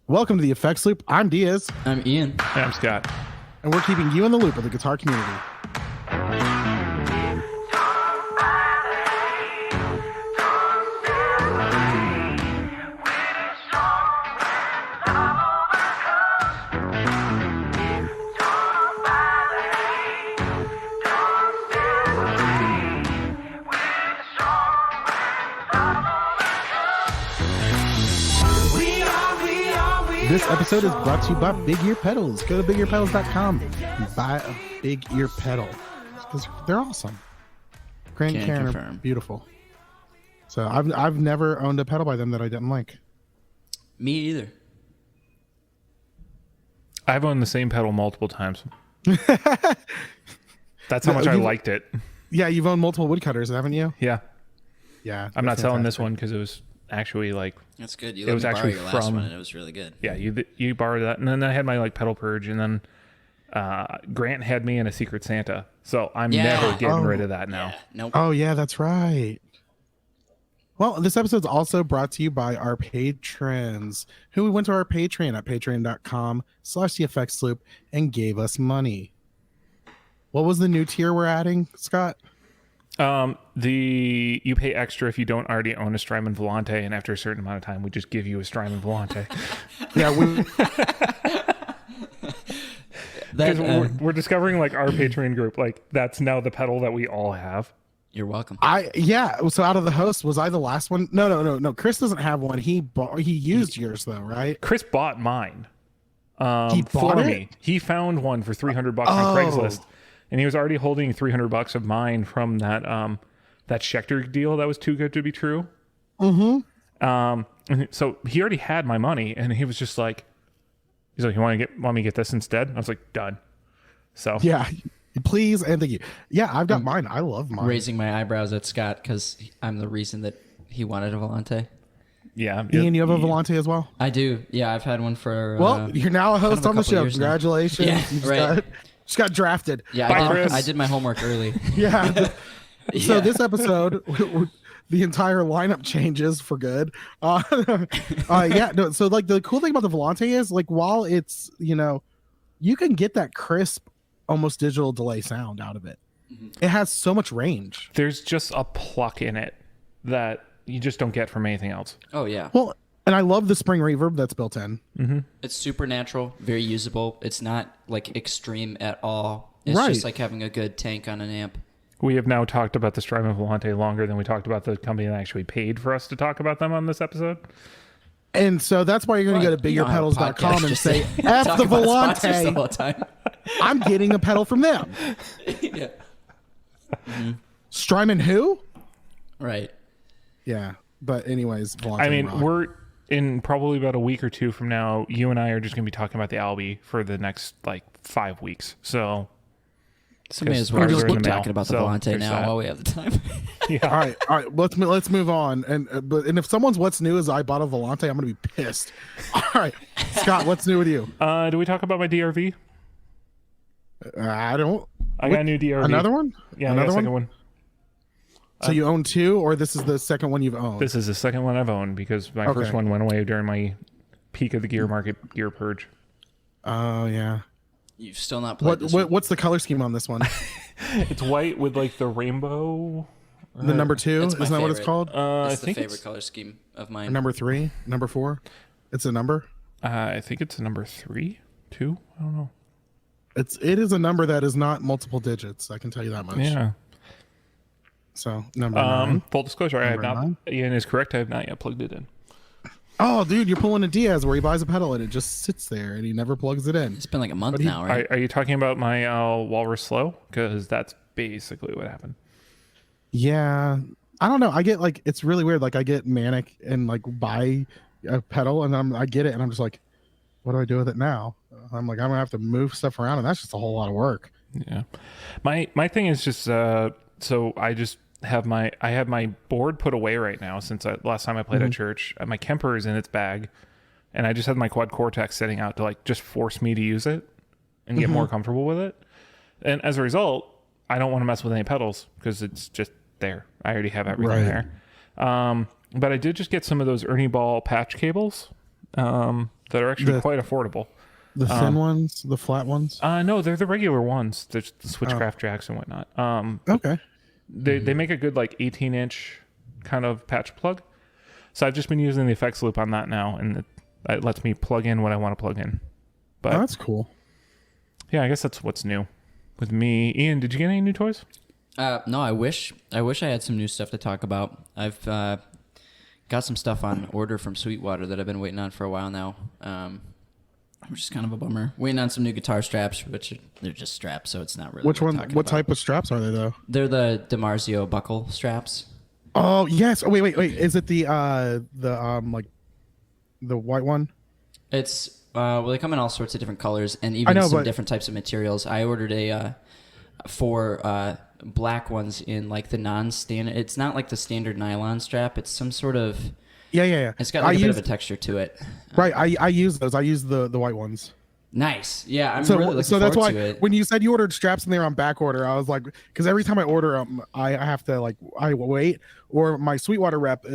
Welcome to the Effects Loop. I'm Diaz. I'm Ian. And I'm Scott. And we're keeping you in the loop of the guitar community. This episode is brought to you by Big Ear Pedals. Go to bigearpedals.com and buy a Big Ear pedal because they're awesome. Grant and Karen are beautiful. So I've never owned a pedal by them that I didn't like. Me either. I've owned the same pedal multiple times. That's how much I liked it. Yeah, you've owned multiple woodcutters, haven't you? Yeah. Yeah. I'm not selling this one because it was actually like... That's good. You let me borrow your last one and it was really good. Yeah, you borrowed that. And then I had my like pedal purge, and then Grant had me in a Secret Santa. So I'm never getting rid of that now. Yeah. Nope. Oh, yeah, that's right. Well, this episode's also brought to you by our patrons who went to our Patreon at patreon.com/theeffectsloop and gave us money. What was the new tier we're adding, Scott? You pay extra if you don't already own a Strymon Volante, and after a certain amount of time, we just give you a Strymon Volante. Yeah, because we're discovering like our Patreon group, like that's now the pedal that we all have. You're welcome. So out of the host, was I the last one? No. Chris doesn't have one. He used yours though, right? Chris bought mine. He bought for it? me. He found one for $300 on Craigslist. And he was already holding $300 of mine from that Schecter deal that was too good to be true. Mm-hmm. So he already had my money, and he was just like, he's like, "You want me to get this instead?" I was like, "Done." So yeah, please and thank you. Yeah, I've got mine. I love mine. Raising my eyebrows at Scott because I'm the reason that he wanted a Volante. Yeah, Ian, you have a Volante as well? I do. Yeah, I've had one for. Well, you're now a host on the show. Congratulations! You just got drafted. Yeah, I did my homework early. Yeah. So this episode, the entire lineup changes for good. So like the cool thing about the Volante is like while it's you can get that crisp, almost digital delay sound out of it. Mm-hmm. It has so much range. There's just a pluck in it that you just don't get from anything else. Oh yeah. Well, and I love the spring reverb that's built in. Mm-hmm. It's super natural, very usable. It's not like extreme at all. It's just like having a good tank on an amp. We have now talked about the Strymon Volante longer than we talked about the company that actually paid for us to talk about them on this episode. And so that's why you're going to go to bigearpedals.com and say, F the Volante. The I'm getting a pedal from them. Yeah. Mm-hmm. Strymon who? Right. Yeah. But anyways, Volante. I mean, we're in probably about a week or two from now. You and I are just going to be talking about the Albi for the next like 5 weeks. So may as well just keep talking about the Volante now while we have the time. Yeah. All right. Let's move on. And if someone's what's new is I bought a Volante, I'm going to be pissed. All right, Scott, what's new with you? Do we talk about my DRV? I don't. I got a new DRV. Another one? Yeah, another second one. So you own two, or this is the second one you've owned? This is the second one I've owned because my first one went away during my peak of the gear market gear purge. Oh yeah. You've still not played this one. What's the color scheme on this one? It's white with like the rainbow. The number 2? Isn't that what it's called? I think the favorite color scheme of mine. Or number 3? Number 4? It's a number? I think it's a number 3, 2. I don't know. It is a number that is not multiple digits. I can tell you that much. Yeah. So number 9. Full disclosure, Ian is correct. I have not yet plugged it in. Oh, dude, you're pulling a Diaz where he buys a pedal and it just sits there and he never plugs it in. It's been like a month now, right? Are you talking about my Walrus Slow? Because that's basically what happened. Yeah. I don't know. I get like, it's really weird. Like I get manic and like buy a pedal and I get it and I'm just like, what do I do with it now? I'm like, I'm going to have to move stuff around and that's just a whole lot of work. Yeah. My thing is just, so I just have my board put away right now since last time I played at church. My Kemper is in its bag, and I just had my Quad Cortex sitting out to like just force me to use it and get more comfortable with it. And as a result, I don't want to mess with any pedals because it's just there. I already have everything there. But I did just get some of those Ernie Ball patch cables that are actually quite affordable. The thin ones, the flat ones. No, they're the regular ones. There's the Switchcraft jacks and whatnot. Okay. They make a good like 18-inch kind of patch plug. So I've just been using the effects loop on that now, and it lets me plug in what I want to plug in. But that's cool. Yeah, I guess that's what's new with me. Ian, did you get any new toys? No, I wish I had some new stuff to talk about. I've got some stuff on order from Sweetwater that I've been waiting on for a while now. Which is kind of a bummer. Waiting on some new guitar straps, which they're just straps, so it's not really. Which one? What type of straps are they though? They're the DiMarzio buckle straps. Oh yes. Oh wait. Is it the like the white one? It's well, they come in all sorts of different colors and even some different types of materials. I ordered four black ones in like the non-standard. It's not like the standard nylon strap. It's some sort of. Yeah. It's got like a bit of a texture to it. Right. I use those. I use the white ones. Nice. Yeah, I'm really looking forward that's why to it. When you said you ordered straps and they were on back order, I was like, because every time I order them, I have to like I wait. Or my Sweetwater rep,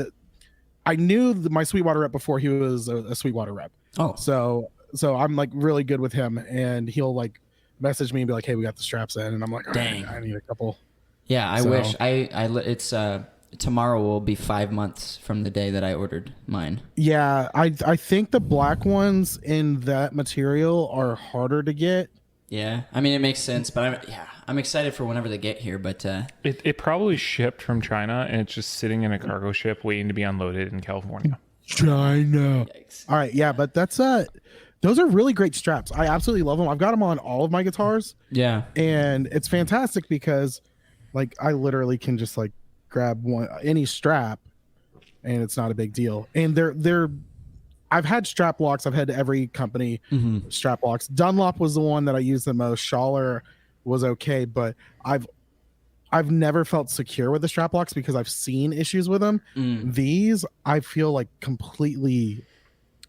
I knew my Sweetwater rep before he was a Sweetwater rep. Oh, so I'm like really good with him, and he'll like message me and be like, "Hey, we got the straps in," and I'm like, "Dang, I need a couple." Yeah, I wish it's tomorrow will be 5 months from the day that I ordered mine. Yeah, I think the black ones in that material are harder to get. Yeah, I mean it makes sense, but I'm excited for whenever they get here. But it probably shipped from China and it's just sitting in a cargo ship waiting to be unloaded in California. China. Yikes. All right, yeah, but that's those are really great straps. I absolutely love them. I've got them on all of my guitars. Yeah, and it's fantastic because like I literally can just like grab any strap and it's not a big deal. And they're I've had strap locks. I've had every company strap locks. Dunlop was the one that I used the most. Lawler was okay, but I've never felt secure with the strap locks because I've seen issues with them. These I feel like completely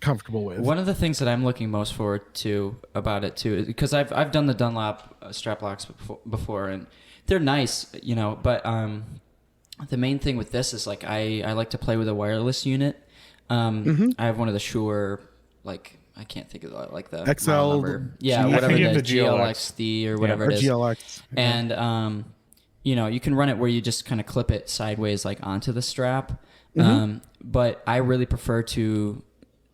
comfortable with. One of the things that I'm looking most forward to about it too is because I've done the Dunlop strap locks before and they're nice, but the main thing with this is like I like to play with a wireless unit. I have one of the Shure, like I can't think of like the XL number. Yeah, whatever the GLXD or whatever it is. GLX. And you can run it where you just kind of clip it sideways like onto the strap. But I really prefer to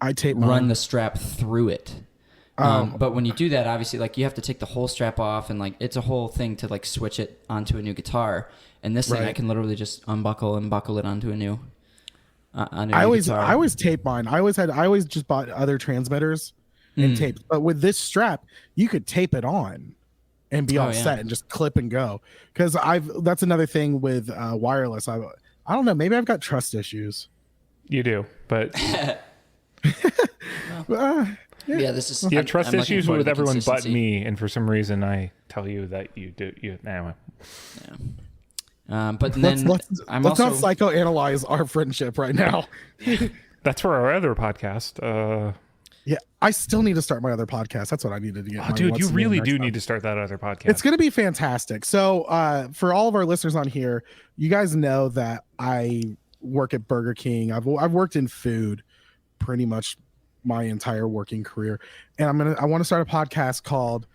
run the strap through it. But when you do that, obviously, like you have to take the whole strap off, and like it's a whole thing to like switch it onto a new guitar. And this thing, I can literally just unbuckle and buckle it onto a new. I always tape mine. I always just bought other transmitters and taped. But with this strap, you could tape it on and be all set and just clip and go. Because that's another thing with wireless. I don't know. Maybe I've got trust issues. You do, but. Yeah, this is. You have trust issues with everyone but me, and for some reason, I tell you that you do. Anyway. Yeah. But then let's not psychoanalyze our friendship right now. That's for our other podcast. Yeah, I still need to start my other podcast. That's what I needed to get. Oh, dude, you really do need to start that other podcast. It's going to be fantastic. So, for all of our listeners on here, you guys know that I work at Burger King. I've worked in food pretty much my entire working career, and I want to start a podcast called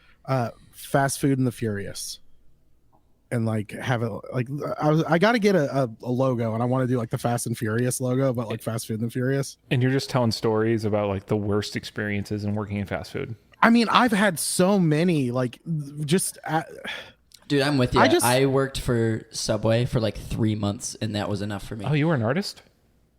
Fast Food and the Furious, and like have it like I got to get a logo, and I want to do like the Fast and Furious logo, but like Fast Food and the Furious. And you're just telling stories about like the worst experiences in working in fast food. I mean, I've had so many like just. Dude, I'm with you. I worked for Subway for like 3 months, and that was enough for me. Oh, you were an artist?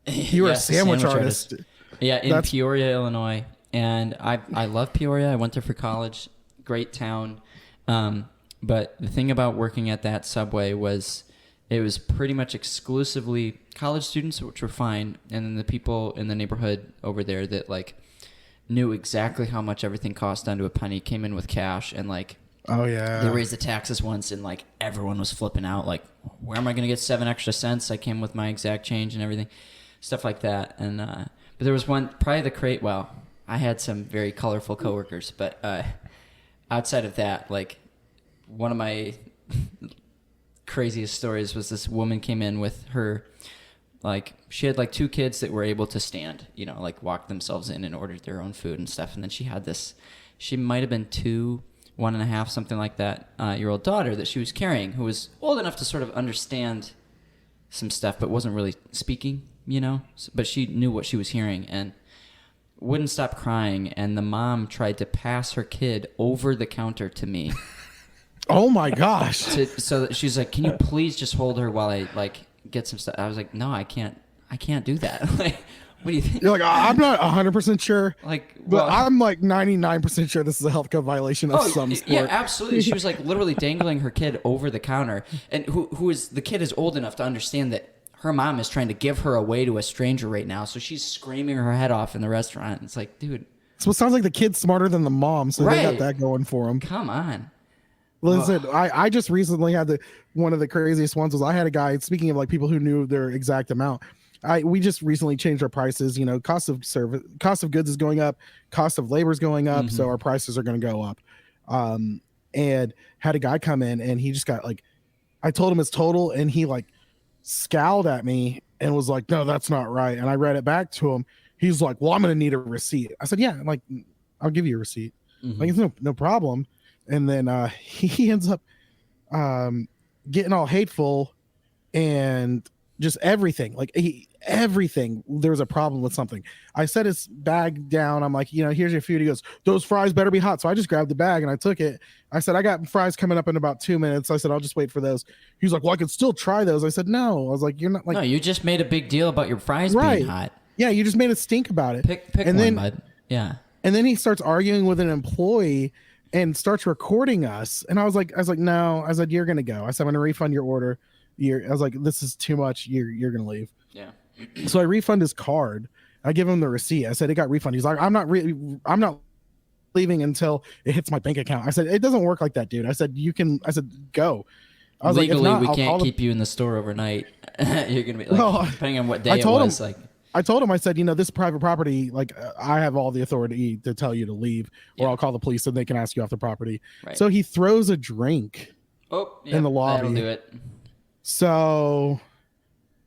You were a sandwich artist. Yeah, in Peoria, Illinois. And I love Peoria. I went there for college. Great town. But the thing about working at that Subway was it was pretty much exclusively college students, which were fine, and then the people in the neighborhood over there that like knew exactly how much everything cost down to a penny, came in with cash, and like oh yeah, they raised the taxes once, and like everyone was flipping out, like where am I going to get 7 extra cents? I came with my exact change and everything, stuff like that. And but there was one, probably the crate. Well, I had some very colorful coworkers, but outside of that, like one of my craziest stories was this woman came in with her like she had like 2 kids that were able to stand, you know, like walk themselves in and order their own food and stuff. And then she had this, she might have been 2, 1.5, something like that, year old daughter that she was carrying, who was old enough to sort of understand some stuff, but wasn't really speaking, you know, but she knew what she was hearing and wouldn't stop crying. And the mom tried to pass her kid over the counter to me. Oh my gosh. So that she's like, can you please just hold her while I like get some stuff? I was like, no, I can't do that. Like, what do you think? You're like, I'm not 100% sure. Like, but I'm like 99% sure this is a health code violation of some sort. Yeah, absolutely. She was like literally dangling her kid over the counter. And the kid is old enough to understand that her mom is trying to give her away to a stranger right now. So she's screaming her head off in the restaurant. It's like, dude. So it sounds like the kid's smarter than the mom. So they got that going for them. Come on. Listen, I just recently had one of the craziest ones was I had a guy, speaking of like people who knew their exact amount. We just recently changed our prices. You know, cost of goods is going up, cost of labor is going up, so our prices are going to go up. And had a guy come in and he just got like, I told him his total and he like scowled at me and was like, no, that's not right. And I read it back to him. He's like, well, I'm going to need a receipt. I said, yeah, like I'll give you a receipt. Like it's no problem. And then he ends up getting all hateful and just everything. Like everything. There was a problem with something. I set his bag down. I'm like, you know, here's your food. He goes, those fries better be hot. So I just grabbed the bag and I took it. I said, I got fries coming up in about 2 minutes. I said, I'll just wait for those. He was like, well, I could still try those. I said, no. I was like, you're not like. No, you just made a big deal about your fries being hot. Yeah, you just made it stink about it. Pick and one, bud. Yeah. And then he starts arguing with an employee and starts recording us. And I was like, no. I said, you're gonna go. I said, I'm gonna refund your order. I was like, this is too much. You're gonna leave. Yeah. So I refund his card. I give him the receipt. I said, it got refunded. He's like, I'm not leaving until it hits my bank account. I said, it doesn't work like that, dude. I said, go. I was legally, like, we can't keep you in the store overnight. You're gonna be like, depending on what day it was. I told him, I said, you know, this private property, like I have all the authority to tell you to leave, or I'll call the police and they can ask you off the property. Right. So he throws a drink in the lobby. That'll do it. So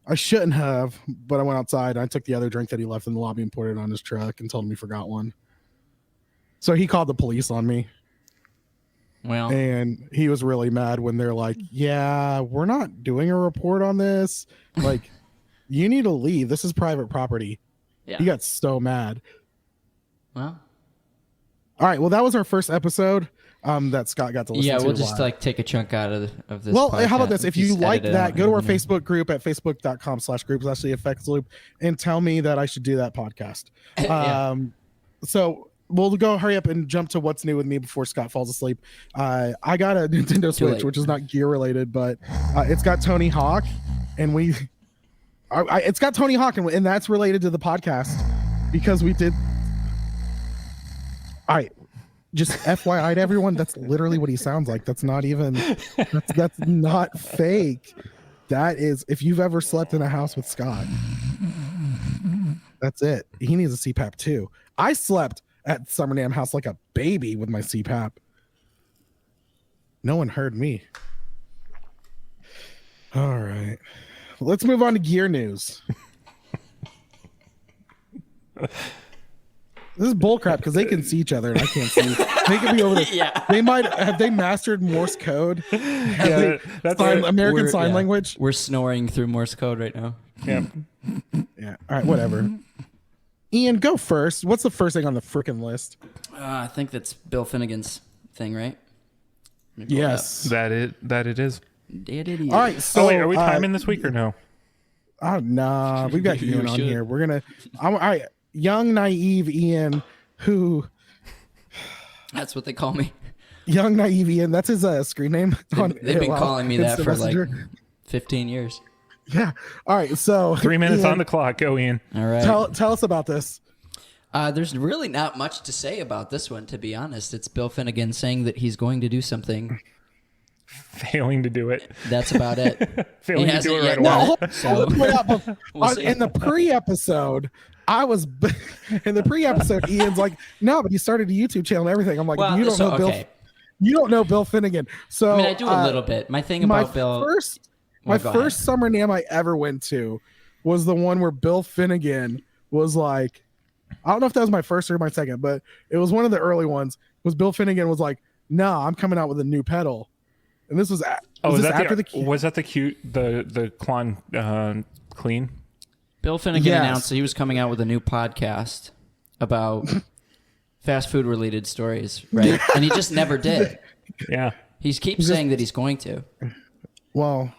I shouldn't have, but I went outside and I took the other drink that he left in the lobby and poured it on his truck and told him he forgot one. So he called the police on me. Well, and he was really mad when they're like, yeah, we're not doing a report on this. Like, you need to leave. This is private property. Yeah. He got so mad. Well, all right. Well, that was our first episode that Scott got to listen to. Yeah, we'll just like take a chunk out of this. Well, podcast. How about this? If you like that, go to our Facebook group at facebook.com/groups/effects-loop and tell me that I should do that podcast. So we'll go hurry up and jump to what's new with me before Scott falls asleep. I got a Nintendo Switch, which is not gear related, but it's got Tony Hawk, and it's got Tony Hawk, and that's related to the podcast because we did. All right, just FYI to everyone, that's literally what he sounds like. That's not even. That's not fake. That is, if you've ever slept in a house with Scott, that's it. He needs a CPAP too. I slept at Summernam House like a baby with my CPAP. No one heard me. All right. Let's move on to gear news. This is bullcrap because they can see each other and I can't see. They could be over there. Yeah. They might have they mastered Morse code. That's American Sign Language. We're snoring through Morse code right now. Yeah. Yeah. All right. Whatever. Ian, go first. What's the first thing on the freaking list? I think that's Bill Finnegan's thing, right? Yes. That it is. All right. So, wait, are we timing this week or no? Nah. We've got Ian on here. We're gonna. All right. Young, naive Ian, who. That's what they call me. Young, naive Ian. That's his screen name. They've been calling me that for like 15 years. Yeah. All right. So 3 minutes on the clock. Go, Ian. All right. Tell us about this. There's really not much to say about this one, to be honest. It's Bill Finnegan saying that he's going to do something. Failing to do it. That's about it. Failing to do it right away. In the pre-episode, Ian's like, no, but you started a YouTube channel and everything. I'm like, you don't know Bill. You don't know Bill Finnegan. So I mean, I do a little bit. My thing about Bill. My first Summer Nam I ever went to was the one where Bill Finnegan was like, I don't know if that was my first or my second, but it was one of the early ones. Was Bill Finnegan was like, "No, I'm coming out with a new pedal," and this was was that the Klon clean? Bill Finnegan announced that he was coming out with a new podcast about fast food related stories, right? And he just never did. Yeah, he keeps saying that he's going to. Well,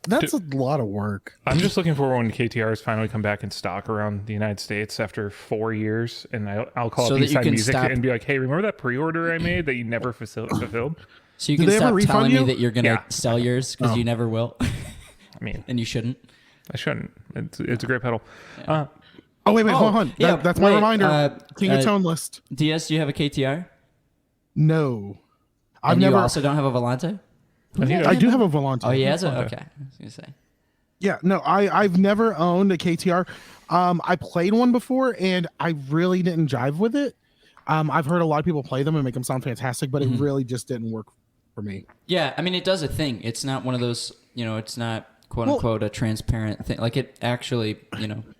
that's a lot of work. I'm just looking for when KTRs finally come back in stock around the United States after 4 years, and I'll call up B-Side Music and be like, "Hey, remember that pre-order I made that you never fulfilled?" So you can stop telling me that you're going to sell yours because you never will. I mean, and you shouldn't. I shouldn't. It's a great pedal. Yeah. Hold on. Yeah, that's my reminder. King of Tone list. DS, do you have a KTR? No. You also don't have a Volante? I do have a Volante. Oh, he has it? Okay. I was going to say. Yeah, no, I've never owned a KTR. I played one before, and I really didn't jive with it. I've heard a lot of people play them and make them sound fantastic, but it really just didn't work for me. Yeah, I mean, it does a thing. It's not one of those, it's not quote-unquote a transparent thing. Like, it actually,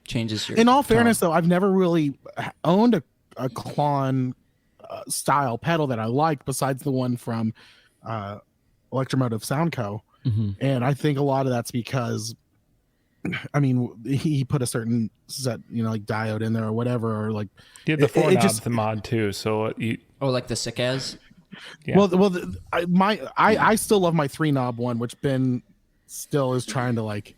changes your In all tone. fairness, though, I've never really owned a Klon style pedal that I like besides the one from Electromotive Sound Co. Mm-hmm. And I think a lot of that's because, I mean, he put a certain set, like diode in there or whatever, or like you had the four knobs, the mod too. So like the sick as. Yeah. I still love my 3-knob one, which Ben still is trying to like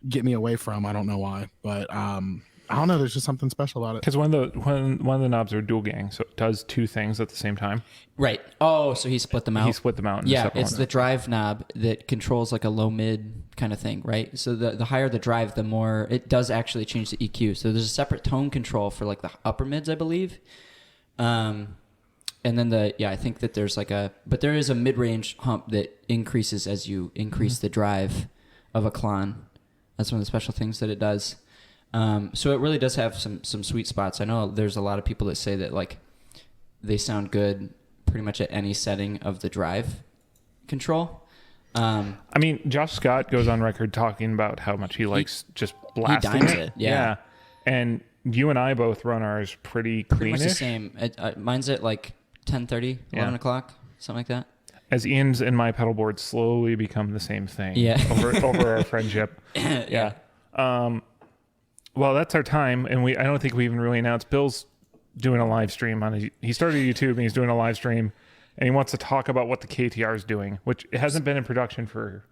get me away from. I don't know why, but I don't know. There's just something special about it. Because one of the knobs are dual gang, so it does two things at the same time. Right. Oh, so he split them out. He split them out. Yeah, it's the drive knob that controls like a low mid kind of thing, right? So the higher the drive, the more it does actually change the EQ. So there's a separate tone control for like the upper mids, I believe. And then I think that there's but there is a mid-range hump that increases as you increase the drive of a Klon. That's one of the special things that it does. So it really does have some sweet spots. I know there's a lot of people that say that like they sound good pretty much at any setting of the drive control. I mean, Josh Scott goes on record talking about how much he likes just blasting. He dimes it. Yeah. And you and I both run ours pretty cleanish. Pretty much the same. Mine's at like 10:30, 11 o'clock, something like that. As Ian's and my pedal boards slowly become the same thing. Yeah. over our friendship. Yeah. Well, that's our time, and I don't think we even really announced. Bill's doing a live stream he started YouTube, and he's doing a live stream, and he wants to talk about what the KTR is doing, which it hasn't been in production for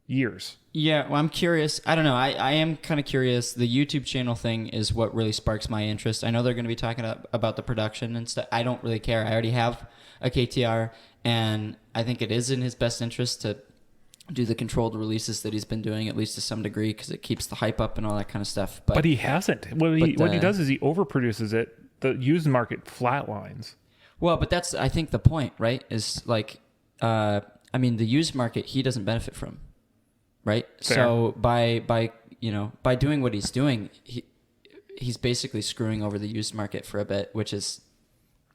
years. Yeah, well, I'm curious. I don't know. I am kind of curious. The YouTube channel thing is what really sparks my interest. I know they're going to be talking about the production and stuff. I don't really care. I already have a KTR, and I think it is in his best interest to do the controlled releases that he's been doing, at least to some degree, because it keeps the hype up and all that kind of stuff. But he hasn't. What he does is he overproduces it. The used market flatlines. Well, but that's, I think, the point, right? Is like, the used market he doesn't benefit from, right? Fair. So by doing what he's doing, he's basically screwing over the used market for a bit, which is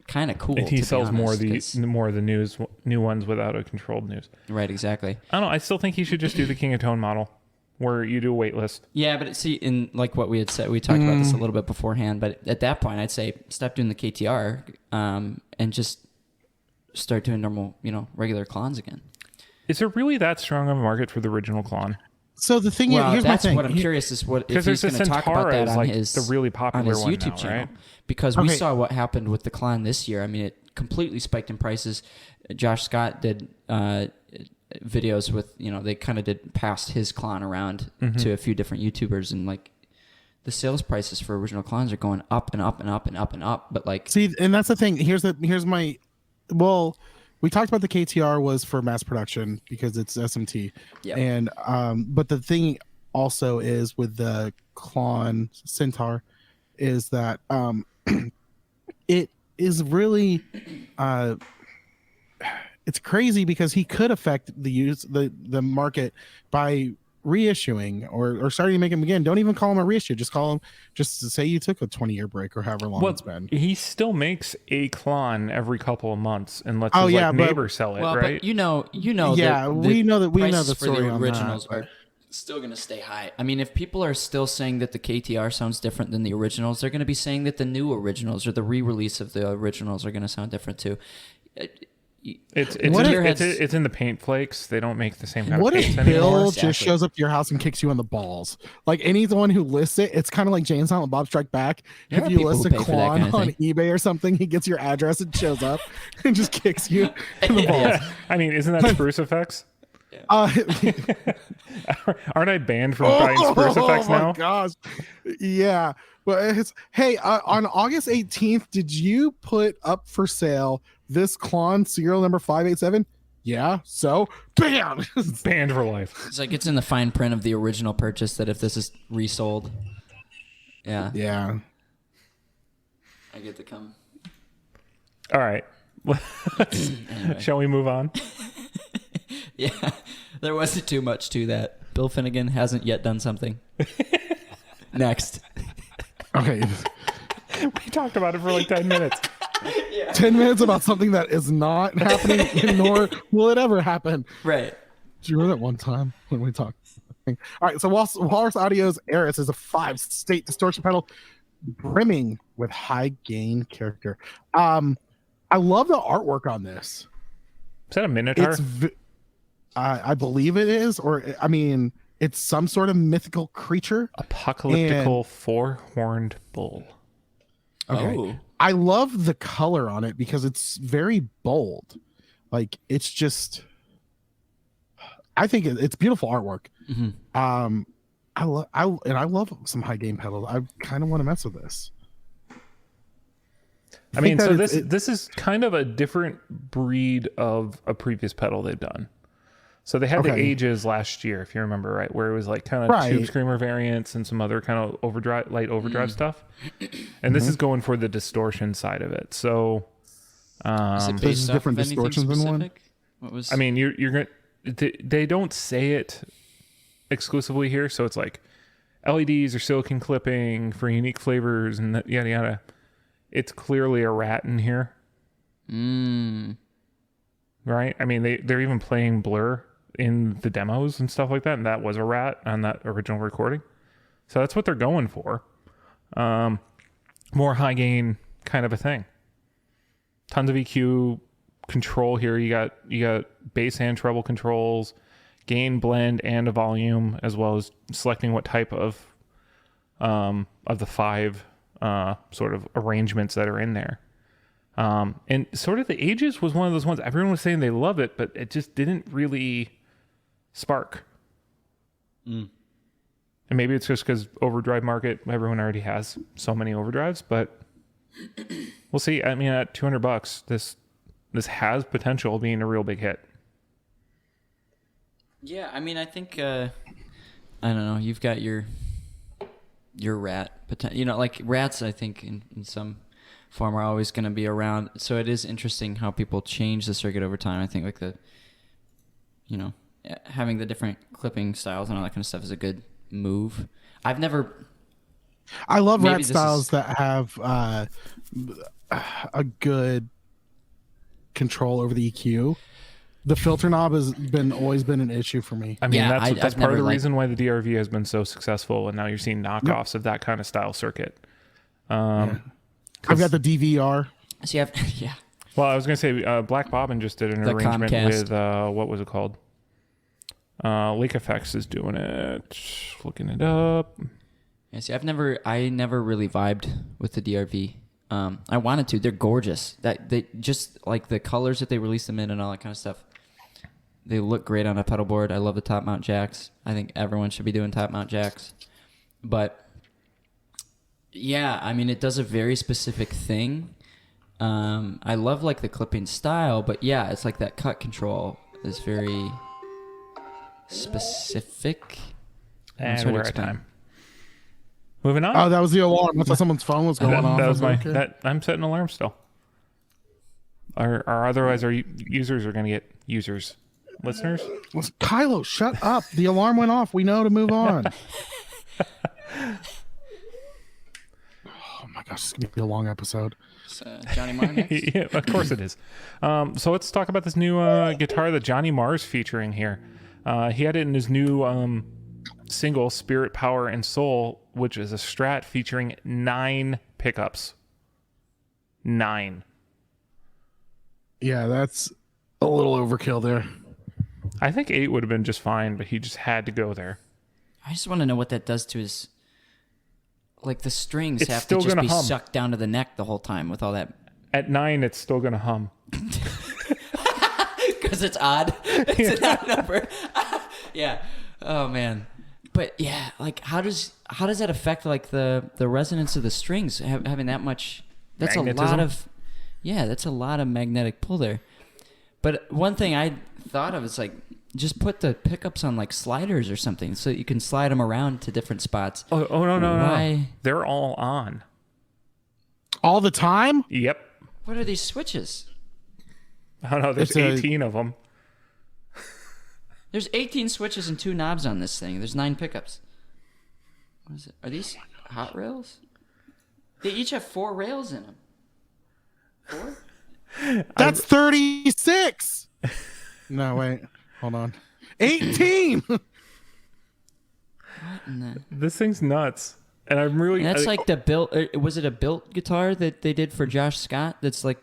kind of cool. And he sells more of the new ones without a controlled news. Right, exactly. I don't know. I still think he should just do the King of Tone model, where you do a wait list. Yeah, but see, in like what we had said, we talked about this a little bit beforehand. But at that point, I'd say stop doing the KTR and just start doing normal, regular Klons again. Is there really that strong of a market for the original Klon? So the thing, here's my thing. What I'm curious is if he's going to talk about that on the really popular on his YouTube channel, right? Because we saw what happened with the Klon this year. I mean, it completely spiked in prices. Josh Scott did videos with, they kind of did passed his Klon around to a few different YouTubers, and like the sales prices for original Klons are going up and up and up and up and up. But like, see, and that's the thing. We talked about the KTR was for mass production because it's SMT. Yep. And but the thing also is with the Klon Centaur is that it is really it's crazy because he could affect the market by reissuing or starting to make him again. Don't even call him a reissue. Just call him, just to say you took a 20-year break or however long it's been. He still makes a Klon every couple of months and lets his neighbor sell it, right? But you know. Yeah, we know the story for the on originals that. still going to stay high. I mean, if people are still saying that the KTR sounds different than the originals, they're going to be saying that the new originals or the re-release of the originals are going to sound different too. It's in the paint flakes. They don't make the same kind of paints anymore. What if Bill just shows up to your house and kicks you in the balls? Like anyone who lists it, it's kind of like Jay and Silent Bob Strike Back. If you list a Klon on eBay or something, he gets your address and shows up and just kicks you in the balls. Yeah. I mean, isn't that Spruce Effects? Aren't I banned from buying Spruce Effects now? Oh my gosh. Yeah. But on August 18th, did you put up for sale this Klon serial number 587? Yeah. So bam, banned for life. It's like it's in the fine print of the original purchase that if this is resold. Yeah. Yeah. I get to come. All right. Anyway. Shall we move on? Yeah, there wasn't too much to that. Bill Finnegan hasn't yet done something. Next. Okay. We talked about it for like 10 minutes. Yeah. 10 minutes about something that is not happening, nor will it ever happen. Right. Do you remember that one time when we talked? All right, so Walrus Audio's Eris is a 5-state distortion pedal brimming with high gain character. I love the artwork on this. Is that a Minotaur? I believe it is, or I mean, it's some sort of mythical creature. Apocalyptical 4-horned bull. Okay. Oh. I love the color on it because it's very bold. Like it's just, I think it's beautiful artwork. Mm-hmm. I love some high gain pedals. I kind of want to mess with this. I mean, so this is kind of a different breed of a previous pedal they've done. So they had the Ages last year, if you remember, right, where it was like kind of Tube Screamer variants and some other kind of light overdrive stuff. And this is going for the distortion side of it. So is it based off different distortions than one? What was? I mean, you're going. They don't say it exclusively here, so it's like LEDs or silicon clipping for unique flavors and yada yada. It's clearly a rat in here. Right? I mean, they're even playing Blur in the demos and stuff like that, and that was a rat on that original recording. So that's what they're going for. More high gain kind of a thing. Tons of EQ control here. You got bass and treble controls, gain, blend, and a volume, as well as selecting what type of the 5 sort of arrangements that are in there. And sort of the Ages was one of those ones everyone was saying they love it, but it just didn't really spark. And maybe it's just because overdrive market, everyone already has so many overdrives, but we'll see. I mean, at $200, this has potential of being a real big hit. Yeah, I mean, I think I don't know. You've got your rat potential. You know, like rats, I think in some form are always going to be around. So it is interesting how people change the circuit over time. I think like having the different clipping styles and all that kind of stuff is a good move. I love rat styles that have a good control over the EQ. The filter knob has always been an issue for me. I mean, that's part of the reason why the DRV has been so successful, and now you're seeing knockoffs of that kind of style circuit. I've got the DVR. So you have, yeah. Well, I was going to say Black Bobbin just did an arrangement with what was it called? Lake Effects is doing it. Looking it up. Yeah, see, I never really vibed with the DRV. I wanted to. They're gorgeous. That they just like the colors that they release them in and all that kind of stuff. They look great on a pedal board. I love the top mount jacks. I think everyone should be doing top mount jacks. But yeah, I mean, it does a very specific thing. I love like the clipping style, but yeah, it's like that cut control is very specific. And we're at time. Moving on. Oh, that was the alarm. I thought someone's phone was going off. That was my. Okay. I'm setting an alarm still. Or otherwise, our users are going to get listeners. Kylo, shut up! The alarm went off. We know to move on. Oh my gosh, it's going to be a long episode. Johnny Marr next? Yeah, of course it is. So let's talk about this new guitar that Johnny Marr's featuring here. He had it in his new single, Spirit, Power, and Soul, which is a Strat featuring 9 pickups. 9. Yeah, that's a little overkill there. I think 8 would have been just fine, but he just had to go there. I just want to know what that does to his... Like, the strings It's have to still just gonna be hum. sucked down to the neck the whole time with all that... At 9, it's still going to hum. Because it's odd. It's an odd number. Yeah. Oh, man. But, yeah, like, how does that affect, like, the resonance of the strings? Having that much... That's Magnetism? a lot of... Yeah, that's a lot of magnetic pull there. But one thing I thought of is, like, just put the pickups on, like, sliders or something so you can slide them around to different spots. Oh no. Why? They're all on. All the time? Yep. What are these switches? I don't know. There's 18 of them. There's 18 switches and 2 knobs on this thing. There's 9 pickups. What is it? Are these hot rails? They each have 4 rails in them. 4? That's 36. No, wait. Hold on. 18. What in the... This thing's nuts. And I'm really... And that's like the built... Was it a built guitar that they did for Josh Scott? That's like...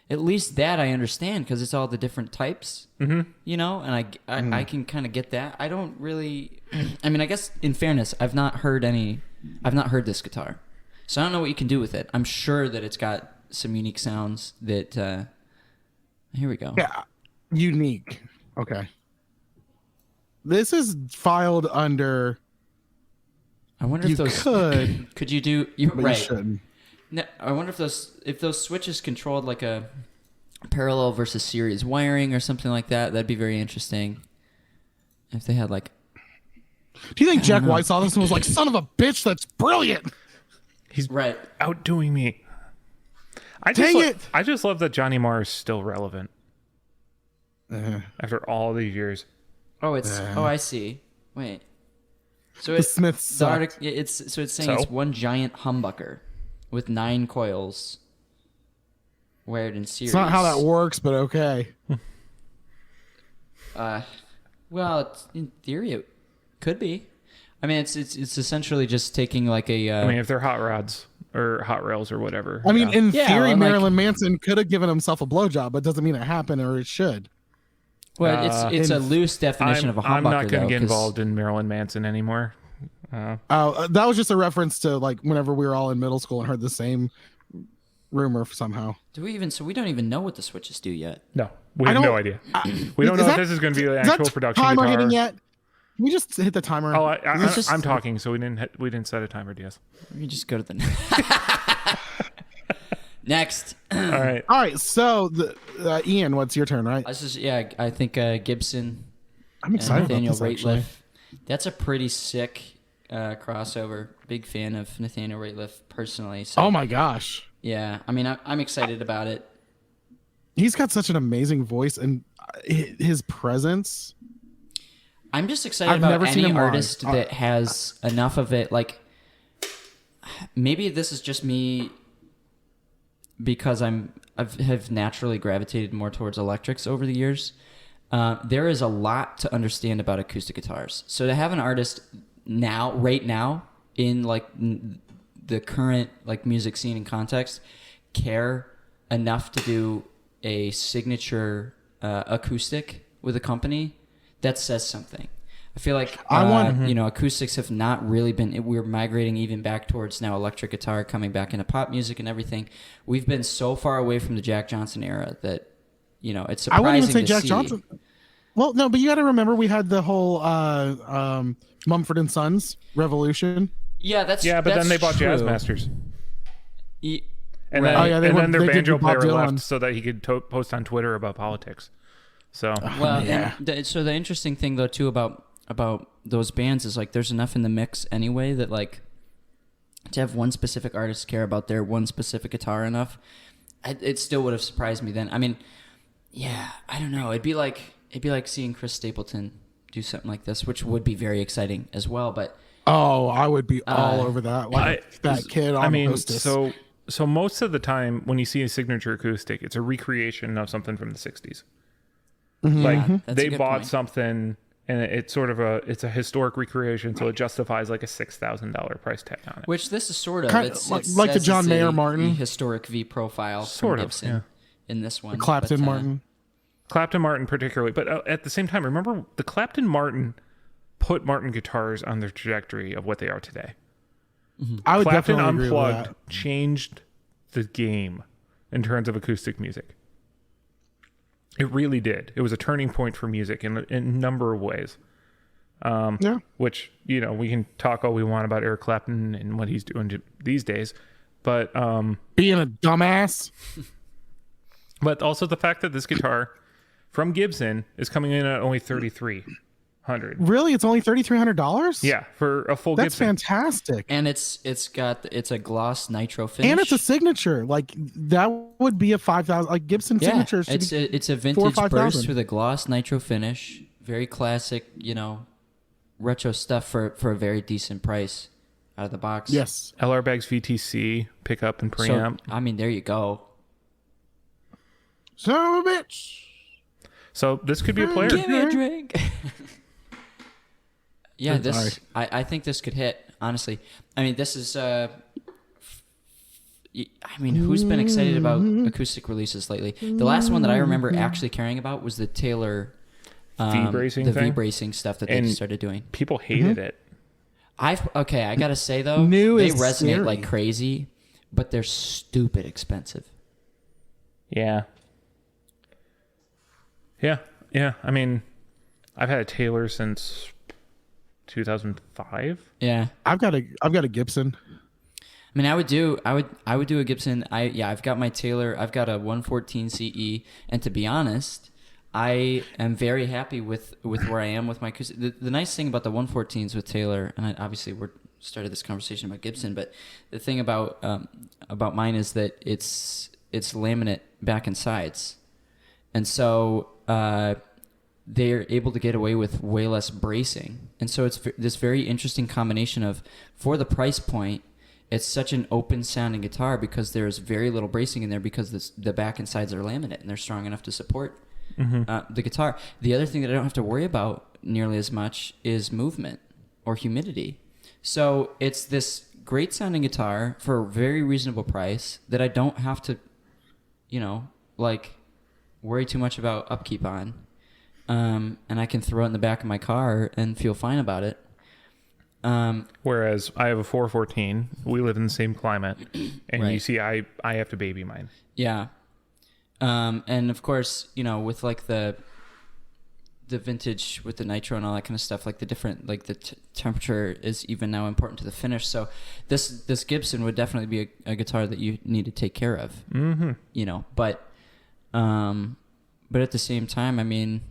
At least that I understand because it's all the different types. Mm-hmm. You know? And I can kind of get that. I don't really... I mean, I guess in fairness, I've not heard this guitar. So I don't know what you can do with it. I'm sure that it's got some unique sounds that... Here we go. Yeah. Unique. Okay. This is filed under... I wonder you if those... Could you do... but right. you shouldn't. No, I wonder if those switches controlled like a parallel versus series wiring or something like that. That'd be very interesting. If they had like... Do you think Jack White saw this and was like, son of a bitch, that's brilliant? He's right. outdoing me. I just love that Johnny Marr is still relevant. After all these years. Oh, it's... Oh, I see. Wait. So the Smiths the it's saying it's one giant humbucker with 9 coils wired in series. It's not how that works, but okay. Well, in theory, it could be. I mean, it's essentially just taking like a... I mean, if they're hot rods or hot rails or whatever. I mean, in theory, well, Marilyn Manson could have given himself a blowjob, but doesn't mean it happened or it should. Well, it's a loose definition of a humbucker, I'm not going to get 'cause... involved in Marilyn Manson anymore. That was just a reference to like whenever we were all in middle school and heard the same rumor somehow. So we don't even know what the switches do yet. No, we have no idea. We don't know if this is going to be the actual production timer guitar. hitting yet? Can we just hit the timer? Oh, I'm talking, so we didn't set a timer, DS. You just go to the next. All right. So Ian, what's your turn? Right? This is I think Gibson. I'm excited Nathaniel about this, actually. Rateliff. That's a pretty sick crossover. Big fan of Nathaniel Rateliff personally. So, oh my gosh. Yeah, I mean, I'm excited about it. He's got such an amazing voice and his presence. I'm just excited about any artist that has enough of it. Like, maybe this is just me because I've naturally gravitated more towards electrics over the years. There is a lot to understand about acoustic guitars. So to have an artist right now, in like the current like music scene and context, care enough to do a signature acoustic with a company, that says something. I feel like acoustics have not really been. We're migrating even back towards now electric guitar coming back into pop music and everything. We've been so far away from the Jack Johnson era that it's surprising. I wouldn't even say to Jack see. Johnson. Well, no, but you got to remember we had the whole Mumford and Sons revolution. Yeah, but then they bought true. Jazz Masters. And right. then their they banjo did Bob player Dylan. left so that he could post on Twitter about politics. So so the interesting thing though too about those bands is like there's enough in the mix anyway that like to have one specific artist care about their one specific guitar enough, it still would have surprised me then. I mean, yeah, I don't know. It'd be like seeing Chris Stapleton do something like this, which would be very exciting as well. But I would be all over that. Like that kid on Hostess. So most of the time when you see a signature acoustic, it's a recreation of something from the 60s. Mm-hmm. Like they bought something and it's sort of it's a historic recreation, so it justifies like a $6,000 price tag on it. Which this is sort of. It's like the John Mayer Martin. Historic V profile sort from of, Gibson yeah. in this one. The Clapton Martin. Clapton Martin particularly. But at the same time, remember the Clapton Martin put Martin guitars on their trajectory of what they are today. Mm-hmm. I would Clapton definitely agree with Unplugged that. changed the game in terms of acoustic music. It really did. It was a turning point for music in a number of ways. Yeah. Which, we can talk all we want about Eric Clapton and what he's doing these days. But being a dumbass. But also the fact that this guitar from Gibson is coming in at only $3,300. Really? It's only $3,300? Yeah, for a full That's Gibson. fantastic. And it's a gloss nitro finish. And it's a signature. Like that would be a 5,000. Like Gibson signature. It's a vintage burst with a gloss nitro finish. Very classic, retro stuff for a very decent price out of the box. Yes. LR Bags VTC pickup and preamp. So, I mean, there you go. Son of a bitch. So this could be a player. Give me a drink. Yeah, I think this could hit, honestly. I mean, this is who's been excited about acoustic releases lately? The last one that I remember actually caring about was the Taylor V-bracing stuff that they just started doing. People hated it. I gotta say though, they resonate like crazy, but they're stupid expensive. Yeah. I mean, I've had a Taylor since 2005. Yeah, I've got a Gibson. I mean, I would do a Gibson. I've got my Taylor. I've got a 114 CE, and to be honest, I am very happy with where I am with my acoustic. The nice thing about the 114s with Taylor, and obviously we're started this conversation about Gibson, but the thing about mine is that it's laminate back and sides, and so they're able to get away with way less bracing, and so it's this very interesting combination of, for the price point, it's such an open sounding guitar because there's very little bracing in there because the back and sides are laminate and they're strong enough to support the guitar. The other thing that I don't have to worry about nearly as much is movement or humidity. So it's this great sounding guitar for a very reasonable price that I don't have to, worry too much about upkeep on. And I can throw it in the back of my car and feel fine about it. Whereas I have a 414. We live in the same climate, and right. You see, I have to baby mine. Yeah. And of course, with like the vintage with the nitro and all that kind of stuff, like the different, like the temperature is even now important to the finish. So this Gibson would definitely be a guitar that you need to take care of. Mm-hmm. But at the same time, I mean,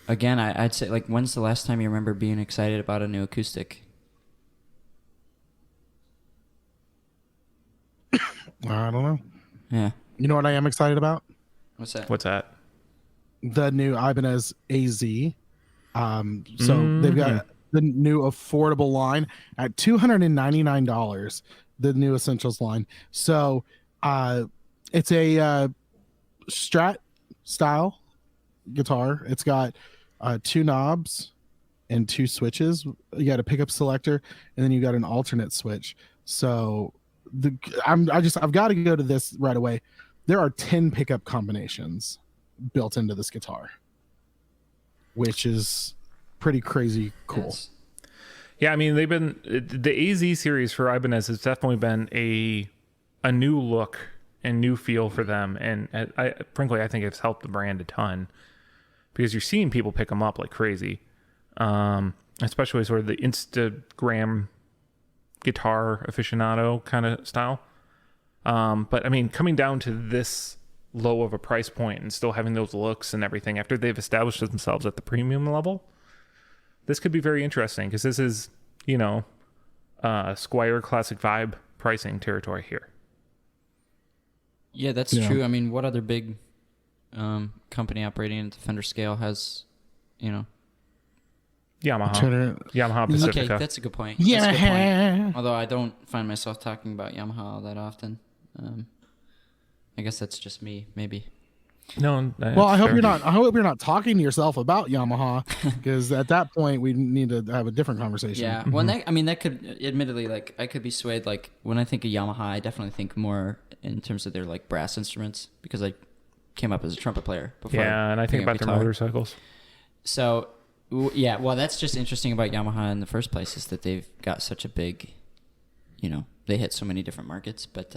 again, I'd say, like, when's the last time you remember being excited about a new acoustic? I don't know. Yeah. You know what I am excited about? What's that? The new Ibanez AZ. So they've got the new affordable line at $299. The new Essentials line. So it's a Strat style guitar. It's got 2 knobs and 2 switches. You got a pickup selector, and then you got an alternate switch. So I've got to go to this right away. There are 10 pickup combinations built into this guitar, which is pretty crazy cool. Yes. Yeah, I mean, the AZ series for Ibanez has definitely been a new look and new feel for them, and frankly, I think it's helped the brand a ton because you're seeing people pick them up like crazy, especially sort of the Instagram guitar aficionado kind of style. But I mean, coming down to this low of a price point and still having those looks and everything after they've established themselves at the premium level, this could be very interesting because this is, Squire Classic Vibe pricing territory here. Yeah, that's true. I mean, what other big company operating at the Fender scale has, Yamaha Pacifica. Okay, that's a good point. Yeah. That's a good point. Although I don't find myself talking about Yamaha all that often. I guess that's just me, maybe. No. Well, I hope you're not talking to yourself about Yamaha, because at that point we need to have a different conversation. Yeah. Well, that could, admittedly, like, I could be swayed. Like, when I think of Yamaha, I definitely think more in terms of their like brass instruments, because I came up as a trumpet player before. Yeah, and I think about their motorcycles. So, yeah. Well, that's just interesting about Yamaha in the first place, is that they've got such a big, they hit so many different markets, but.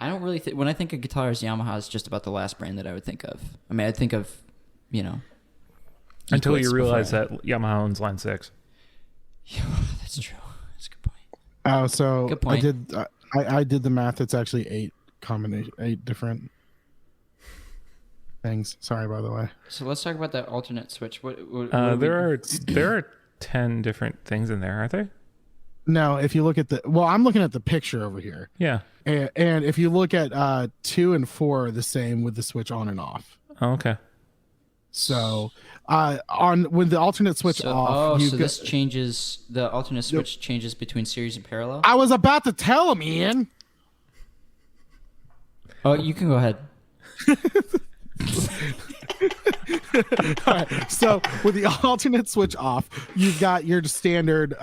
I don't really when I think of guitars, Yamaha is just about the last brand that I would think of. I mean, I'd think of, until you realize that Yamaha owns Line 6. Yeah, that's true. That's a good point. Oh, so good point. I did the math. It's actually 8 different things. Sorry, by the way. So let's talk about that alternate switch. There are 10 different things in there, aren't they? No, if you look at I'm looking at the picture over here. Yeah. And if you look at 2 and 4 are the same with the switch on and off. Oh, okay. So when the alternate switch off, this changes, the alternate switch changes between series and parallel. I was about to tell him, Ian. Oh, you can go ahead. All right, so with the alternate switch off, you've got your standard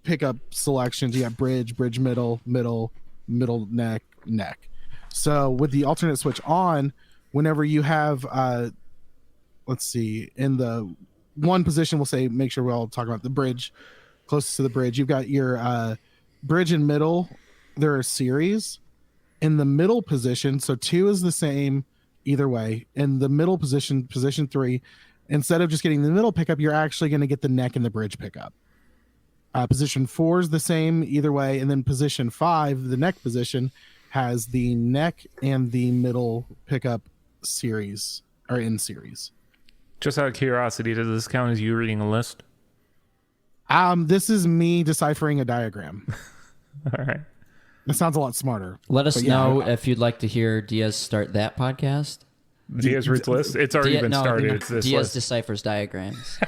pickup selections. You got bridge, middle, neck. So with the alternate switch on, whenever you have let's see, in the one position, we'll say, make sure we all talk about the bridge, closest to the bridge, you've got your bridge and middle, there are series. In the middle position, so 2 is the same either way. In the middle position 3, instead of just getting the middle pickup, you're actually going to get the neck and the bridge pickup. Position 4 is the same either way, and then position 5, the neck position, has the neck and the middle pickup series, or in series. Just out of curiosity, does this count as you reading a list? This is me deciphering a diagram. All right. It sounds a lot smarter. Let us know if you'd like to hear Diaz start that podcast. Diaz reads list. It's already been started. It's this Diaz list. deciphers diagrams.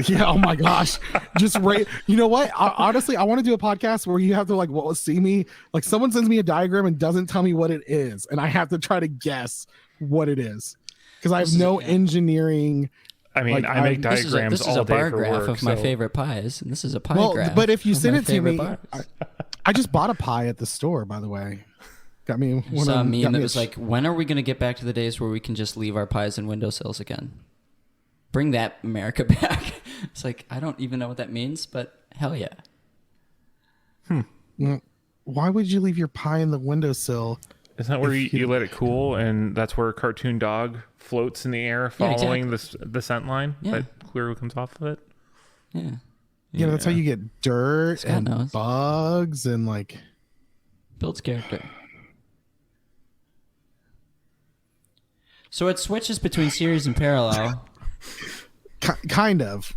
Yeah. Oh my gosh. Just right. You know what? Honestly, I want to do a podcast where you have to see me. Like, someone sends me a diagram and doesn't tell me what it is, and I have to try to guess what it is, because I have no engineering. I mean, I make diagrams all day for work. This is a bar graph of my favorite pies, and this is a pie graph. But if you send it to me, I just bought a pie at the store, by the way. Got me one. Saw a meme that was like, when are we going to get back to the days where we can just leave our pies in windowsills again? Bring that America back. It's like, I don't even know what that means, but hell yeah. Why would you leave your pie in the windowsill? Isn't that where you let it cool, and that's where a cartoon dog floats in the air following the scent line that clearly comes off of it? Yeah. Yeah, that's how you get dirt and bugs and builds character. So it switches between series and parallel. Kind of,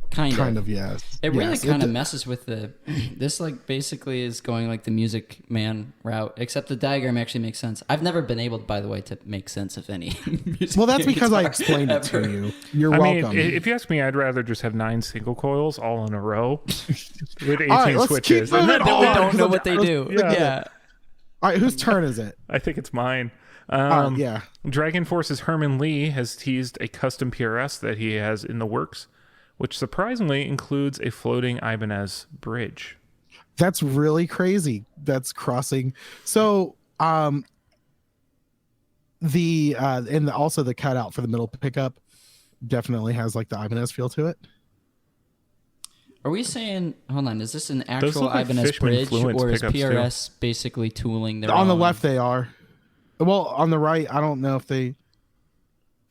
yes. It really kind of messes with this basically is going like the Music Man route, except the diagram actually makes sense. I've never been able, by the way, to make sense of any Well, that's because I explained it to you. You're welcome. Mean, if you ask me, I'd rather just have 9 single coils all in a row with 18 switches. And then we don't know what they do. Yeah. All right, whose turn is it? I think it's mine. Dragon Force's Herman Lee has teased a custom PRS that he has in the works, which surprisingly includes a floating Ibanez bridge. That's really crazy. That's crossing. So, and also the cutout for the middle pickup definitely has like the Ibanez feel to it. Are we saying, hold on, is this an actual Ibanez bridge, or is PRS basically tooling their on the left they are? Well, on the right, I don't know if they.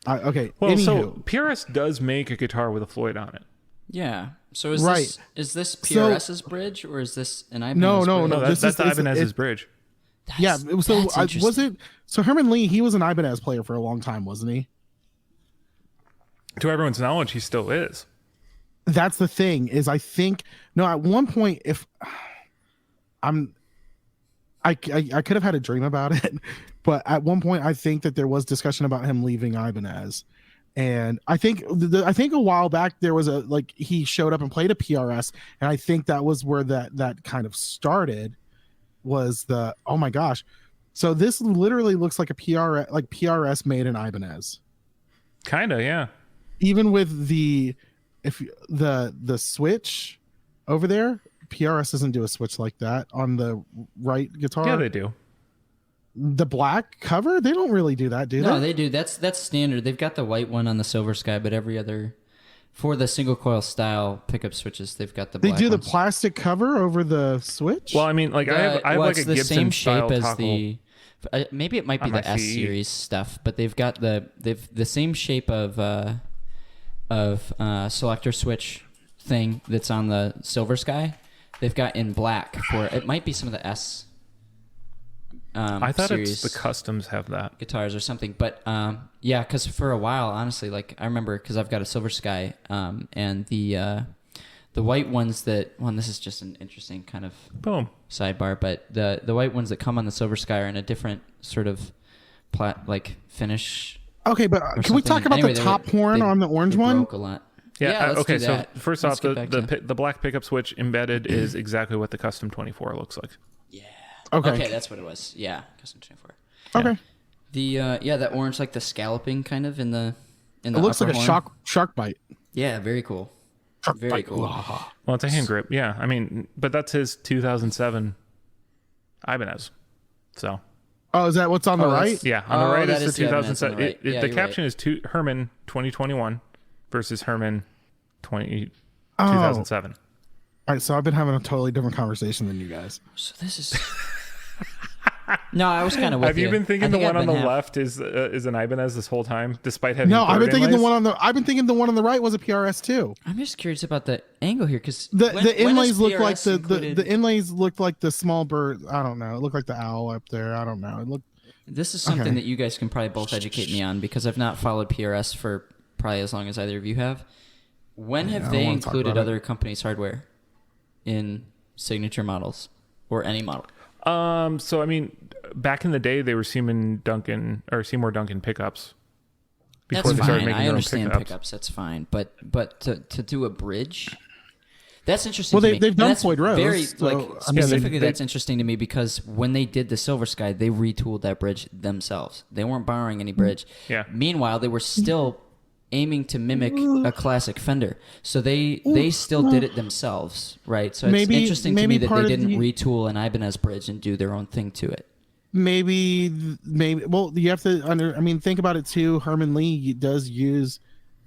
Okay. Well, so PRS does make a guitar with a Floyd on it. Yeah. So is this PRS's bridge, or is this an Ibanez? No. That's Ibanez's bridge. Was it? So Herman Lee, he was an Ibanez player for a long time, wasn't he? To everyone's knowledge, he still is. That's the thing. Is I think at one point, if I could have had a dream about it, but at one point I think that there was discussion about him leaving Ibanez, and I think a while back there was he showed up and played a PRS, and I think that was where that kind of started. Was oh my gosh, So this literally looks like a PRS made in Ibanez. Kind of, yeah. Even with the switch over there, PRS doesn't do a switch like that on the right guitar. Yeah, they do. The black cover, they don't really do that, do they? No, they do. That's standard. They've got the white one on the Silver Sky, but every other, for the single coil style pickup switches, they've got the black They do ones. the plastic cover over the switch? Well, I mean, like I have like a the Gibson same style shape as toggle. maybe it might be the S series stuff, but they've got the same shape of selector switch thing that's on the Silver Sky. They've got in black for it might be some of the S. I thought series it's the customs have that guitars or something, but yeah, because for a while, honestly, like I remember because I've got a Silver Sky, and the white ones that this is just an interesting kind of sidebar, but the white ones that come on the Silver Sky are in a different sort of finish. Okay, but can we talk about the top horn on the orange one? Broke a lot. Yeah, let's okay, do so that. first off, the black pickup switch embedded is exactly what the Custom 24 looks like. Yeah. Okay, that's what it was. Yeah, Custom 24. Okay. The that orange, like the scalloping kind of in the it looks like horn. a shark bite. Yeah, very cool. Very cool. Well, it's a hand grip. Yeah, I mean, but that's his 2007 Ibanez. So. Oh, is that what's on the right? Yeah, on the right is the Ibanez 2007. right. The caption is Herman 2021 versus Herman 2007. All right, so I've been having a totally different conversation than you guys. So this is. No, I was kind of with Have you been thinking the one on the left is an Ibanez this whole time, despite having no? I've been thinking inlays? I've been thinking the one on the right was a PRS too. I'm just curious about the angle here because the inlays look like the inlays looked like the small bird. I don't know. It looked like the owl up there. I don't know. It looked. This is something that you guys can probably both educate me on because I've not followed PRS for probably as long as either of you have. When have they included other companies' hardware in signature models or any model? So I mean, back in the day, they were Seymour Duncan pickups. That's fine. I understand pickups. That's fine. But to do a bridge, that's interesting. Well, to me. they've done Floyd Rose. Very so, specifically, that's interesting to me because when they did the Silver Sky, they retooled that bridge themselves. They weren't borrowing any bridge. Yeah. Meanwhile, they were still aiming to mimic a classic Fender, so they still did it themselves, right? So it's interesting to me that they didn't retool an Ibanez bridge and do their own thing to it. Maybe. Well, you have to think about it too. Herman Lee does use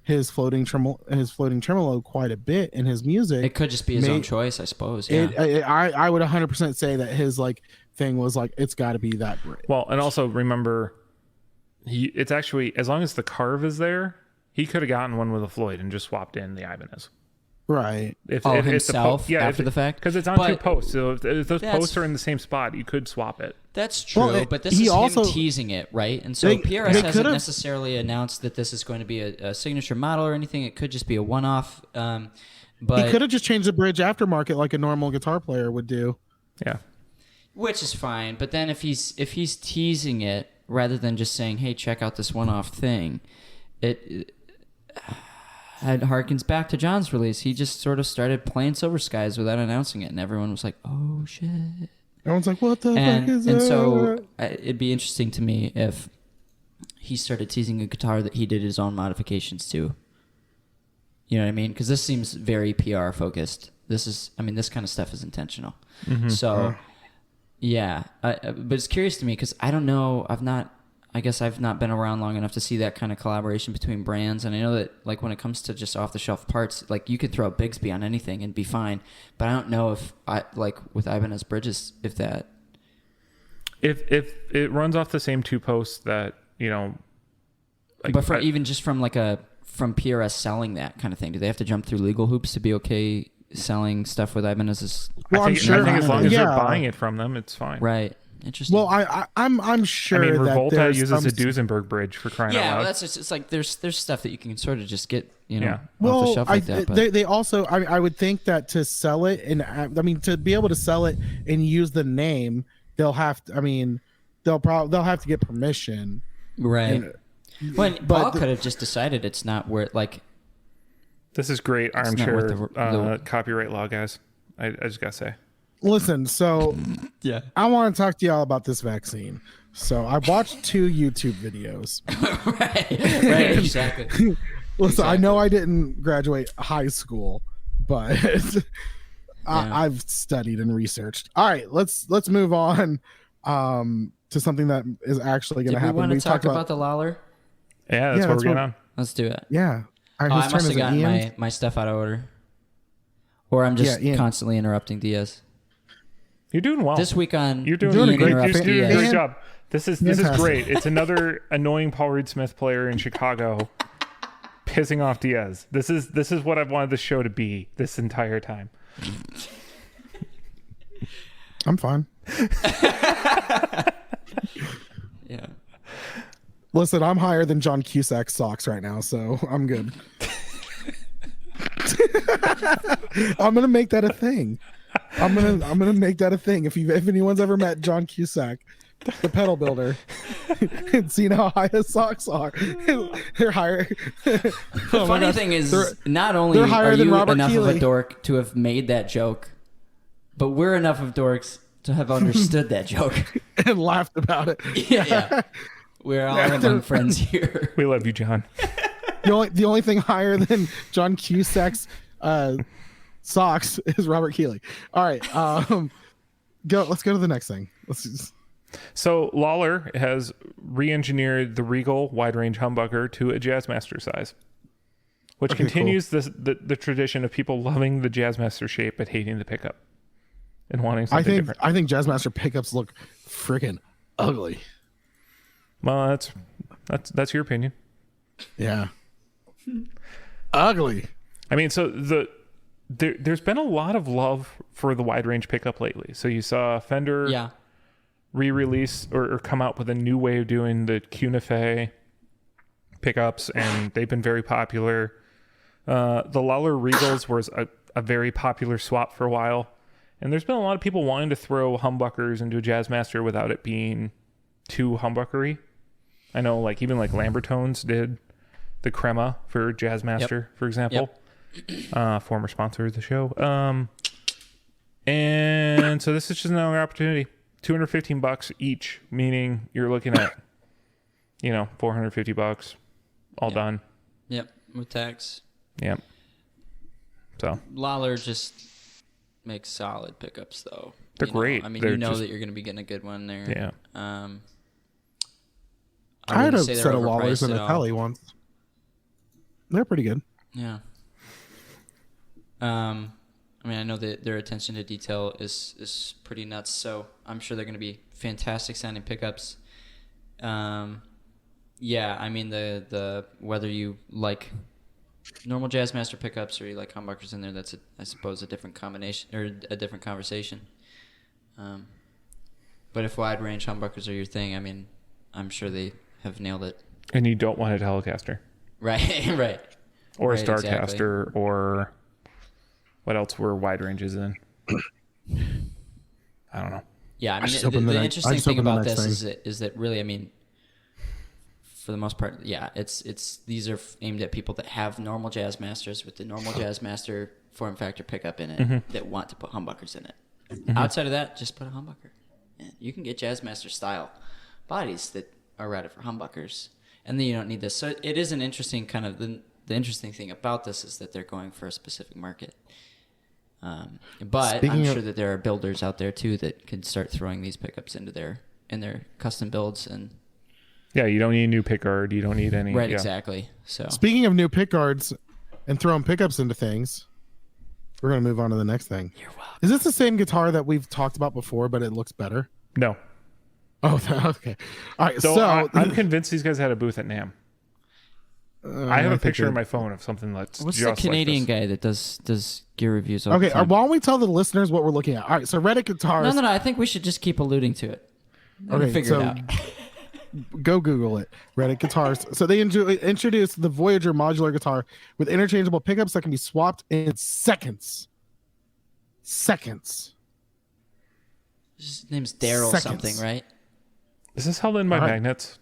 his floating tremolo quite a bit in his music. It could just be his own choice, I suppose. Yeah. I would 100% say that his thing was it's got to be that bridge. Well, and also remember, it's actually as long as the carve is there. He could have gotten one with a Floyd and just swapped in the Ibanez. Right. If himself after the fact? Because it's on two posts. So if those posts are in the same spot, you could swap it. That's true, but this is him teasing it, right? And so PRS hasn't necessarily announced that this is going to be a signature model or anything. It could just be a one-off. But he could have just changed the bridge aftermarket like a normal guitar player would do. Yeah. Which is fine. But then if he's teasing it rather than just saying, hey, check out this one-off thing, it harkens back to John's release. He just sort of started playing Silver Skies without announcing it, and everyone was like, "Oh shit!" Everyone's like, "What the fuck is that?" And so it'd be interesting to me if he started teasing a guitar that he did his own modifications to. You know what I mean? Because this seems very PR focused. This kind of stuff is intentional. Mm-hmm. So, yeah, but it's curious to me because I don't know. I guess I've not been around long enough to see that kind of collaboration between brands. And I know that when it comes to just off-the-shelf parts, you could throw a Bigsby on anything and be fine. But I don't know if with Ibanez bridges, if it runs off the same two posts that, but even just from PRS selling that kind of thing, do they have to jump through legal hoops to be okay selling stuff with Ibanez's? Well, I think as long as they're buying it from them, it's fine. Right. Interesting. Well, I'm sure. I mean, that Revolta uses a Duesenberg bridge for crying out loud. Yeah, well, that's just, it's there's stuff that you can sort of just get off well, the shelf like that. But they also I would think that to sell it and to be able to sell it and use the name, they'll have to. They'll have to get permission. Right. Paul could have just decided it's not where This is great armchair copyright law, guys. I just gotta say. Listen, so Yeah. I want to talk to y'all about this vaccine. So I watched 2 YouTube videos. right, exactly. Listen, Exactly. I know I didn't graduate high school, but I've studied and researched. All right, let's move on to something that is actually going to happen. We want to talk about the Lawler? Yeah, that's what we're getting on. Let's do it. Yeah. All right, I must have gotten my stuff out of order. Or I'm just constantly interrupting Diaz. You're doing well. This week on You're doing a great job. This is great. It's another annoying Paul Reed Smith player in Chicago pissing off Diaz. This is what I've wanted the show to be this entire time. I'm fine. Yeah. Listen, I'm higher than John Cusack's socks right now, so I'm good. I'm gonna make that a thing. I'm gonna make that a thing. If anyone's ever met John Cusack, the pedal builder, and seen how high his socks are, they're higher. The funny thing is, not only are you enough of a dork to have made that joke, but we're enough of dorks to have understood that joke and laughed about it. Yeah. We're all among friends here. We love you, John. The only thing higher than John Cusack's socks is Robert Keeley. All right, let's go to the next thing. So Lawler has re-engineered the Regal wide range humbucker to a Jazzmaster size, which continues the tradition of people loving the Jazzmaster shape but hating the pickup and wanting something different. I think Jazzmaster pickups look freaking ugly. Well, that's your opinion. Yeah. Ugly. I mean, so there's been a lot of love for the wide range pickup lately. So you saw Fender re-release or come out with a new way of doing the Cunife pickups, and they've been very popular. The Lawler Regals was a very popular swap for a while, and there's been a lot of people wanting to throw humbuckers into a Jazzmaster without it being too humbuckery. I know, even Lambertones did the Crema for Jazzmaster, for example. Former sponsor of the show. And so this is just another opportunity. $215 each, meaning you're looking at, $450 all done. Yep, with tax. Yep. So Lawler just makes solid pickups, though. They're great. I mean, that you're going to be getting a good one there. Yeah. I had a set of Lawlers in a Tele once. They're pretty good. Yeah. I mean, I know that their attention to detail is pretty nuts, so I'm sure they're going to be fantastic sounding pickups. Yeah, I mean, the whether you like normal Jazzmaster pickups or you like humbuckers in there, that's I suppose a different combination or a different conversation. But if wide range humbuckers are your thing, I mean, I'm sure they have nailed it. And you don't want a Telecaster. Right, right. Or a Starcaster, or what else were wide ranges in? I don't know. Yeah, I mean, the interesting thing about this is that really, I mean, for the most part, yeah, it's these are aimed at people that have normal Jazzmasters with the normal Jazzmaster form factor pickup in it that want to put humbuckers in it. Outside of that, just put a humbucker. And you can get Jazzmaster style bodies that are routed for humbuckers, and then you don't need this. So it is an interesting kind of the interesting thing about this is that they're going for a specific market. But I'm sure that there are builders out there too that can start throwing these pickups into their custom builds. And yeah, you don't need a new pickguard. You don't need any. Right, exactly. So speaking of new pickguards and throwing pickups into things, we're gonna move on to the next thing. You're welcome. Is this the same guitar that we've talked about before, but it looks better? No. Oh, okay. All right. So I'm convinced these guys had a booth at NAMM. I have a picture on my phone of something that's what's just the Canadian like guy that does gear reviews? Okay, why don't we tell the listeners what we're looking at? All right, so Reddit guitars. No. I think we should just keep alluding to it. Okay, figure it out. Go Google it. Reddit guitars. So they introduced the Voyager Modular guitar with interchangeable pickups that can be swapped in seconds. His name's Daryl something, right? Is this held in by magnets?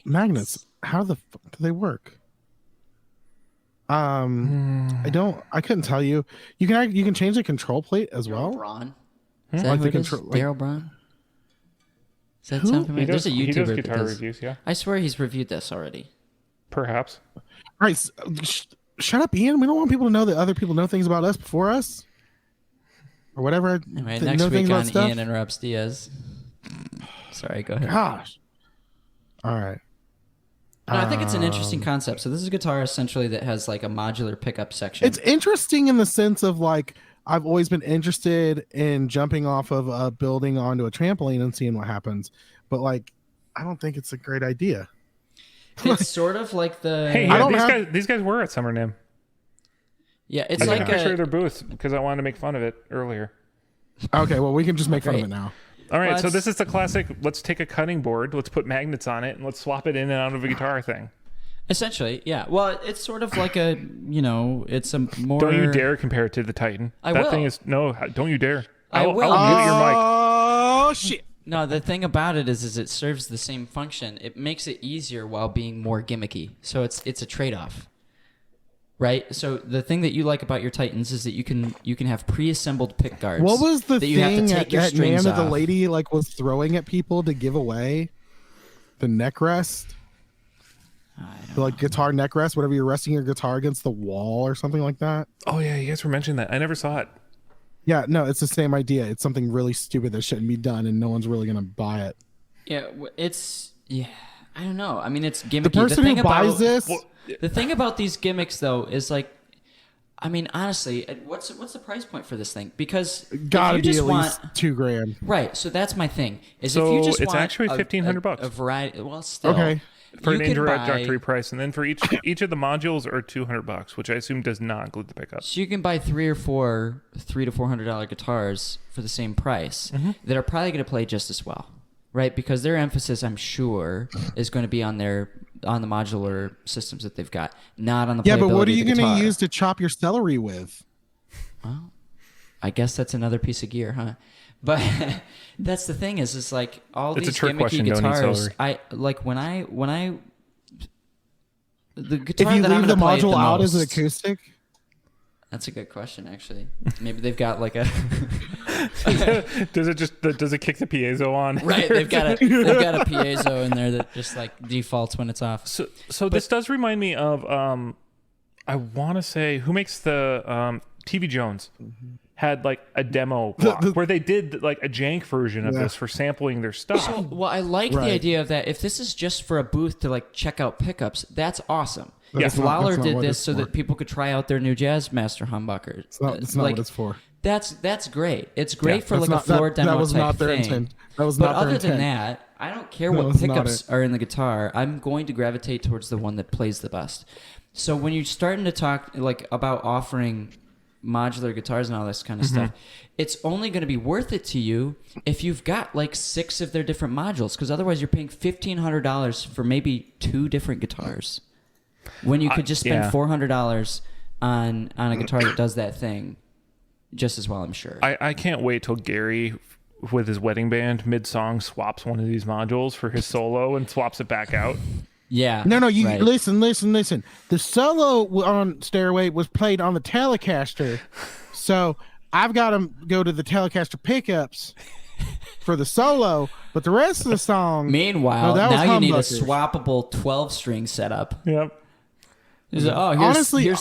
Magnets. How the fuck do they work? I couldn't tell you. You can change the control plate as well. Braun. Is that who it is? Daryl Braun? Does that sound familiar? There's a YouTuber he does guitar reviews, yeah. I swear he's reviewed this already. Perhaps. All right, shut up, Ian. We don't want people to know that other people know things about us before us. Or whatever. Anyway, next week on Ian and Rob's Diaz. Sorry, go ahead. Gosh. All right. No, I think it's an interesting concept. So this is a guitar essentially that has like a modular pickup section. It's interesting in the sense of like I've always been interested in jumping off of a building onto a trampoline and seeing what happens, but like I don't think it's a great idea. It's sort of like the these guys were at Summer NIM. Yeah, it's I like took a picture of their booth because I wanted to make fun of it earlier. Okay, well we can just make fun of it now. All right, so this is the classic. Let's take a cutting board, let's put magnets on it, and let's swap it in and out of a guitar thing. Essentially, yeah. Well, it's sort of like a, it's a more. Don't you dare compare it to the Titan. That thing is don't you dare. I will. I'll mute your mic. Oh shit. No, the thing about it is it serves the same function. It makes it easier while being more gimmicky. So it's a trade-off. Right? So the thing that you like about your Titans is that you can have pre-assembled pick guards. What was the that you have thing to take your that man strings that the off. lady like was throwing at people to give away? The neck rest? The like guitar neck rest, whatever you're resting your guitar against the wall or something like that. Oh yeah, you guys were mentioning that. I never saw it. Yeah, no, it's the same idea. It's something really stupid that shouldn't be done and no one's really going to buy it. Yeah, I don't know. I mean, it's gimmicky. The person who buys this... The thing about these gimmicks, though, is like, I mean, honestly, what's the price point for this thing? Because gotta be at least $2,000, right? So that's my thing. If you just it's want actually $1,500. A variety. Well, still okay. For an introductory price, and then for each of the modules are $200, which I assume does not include the pickup. So you can buy $300 to $400 guitars for the same price that are probably going to play just as well, right? Because their emphasis, I'm sure, is going to be on the modular systems that they've got, not on the yeah. But what are you going to use to chop your celery with? Well, I guess that's another piece of gear, huh? But that's the thing is like all these gimmicky guitars. I like when I the guitar if you that I'm leave the play module the out most, as an acoustic. That's a good question, actually. Maybe they've got like a. Does it kick the piezo on? Right, they've got a piezo in there that just like defaults when it's off. So this does remind me of I want to say who makes the TV Jones. Had like a demo block where they did like a jank version of this for sampling their stuff. So, well, I like the idea of that. If this is just for a booth to like check out pickups, that's awesome. If Lawler did this so that people could try out their new Jazzmaster humbucker, it's not like, what it's for. That's great. It's great for like a floor that, demo that was type not their thing. Intent. That was but not their other intent. than that, I don't care what pickups are in the guitar. I'm going to gravitate towards the one that plays the best. So when you're starting to talk like about offering modular guitars and all this kind of stuff, it's only going to be worth it to you if you've got like 6 of their different modules, because otherwise you're paying $1,500 for maybe 2 different guitars when you could just spend $400 on a guitar that does that thing just as well, I'm sure. I can't wait till Gary with his wedding band mid-song swaps one of these modules for his solo and swaps it back out. Yeah. No, you listen. The solo on Stairway was played on the Telecaster. So I've got to go to the Telecaster pickups for the solo, but the rest of the song. Meanwhile, now you need a swappable 12-string setup. Yep. Here's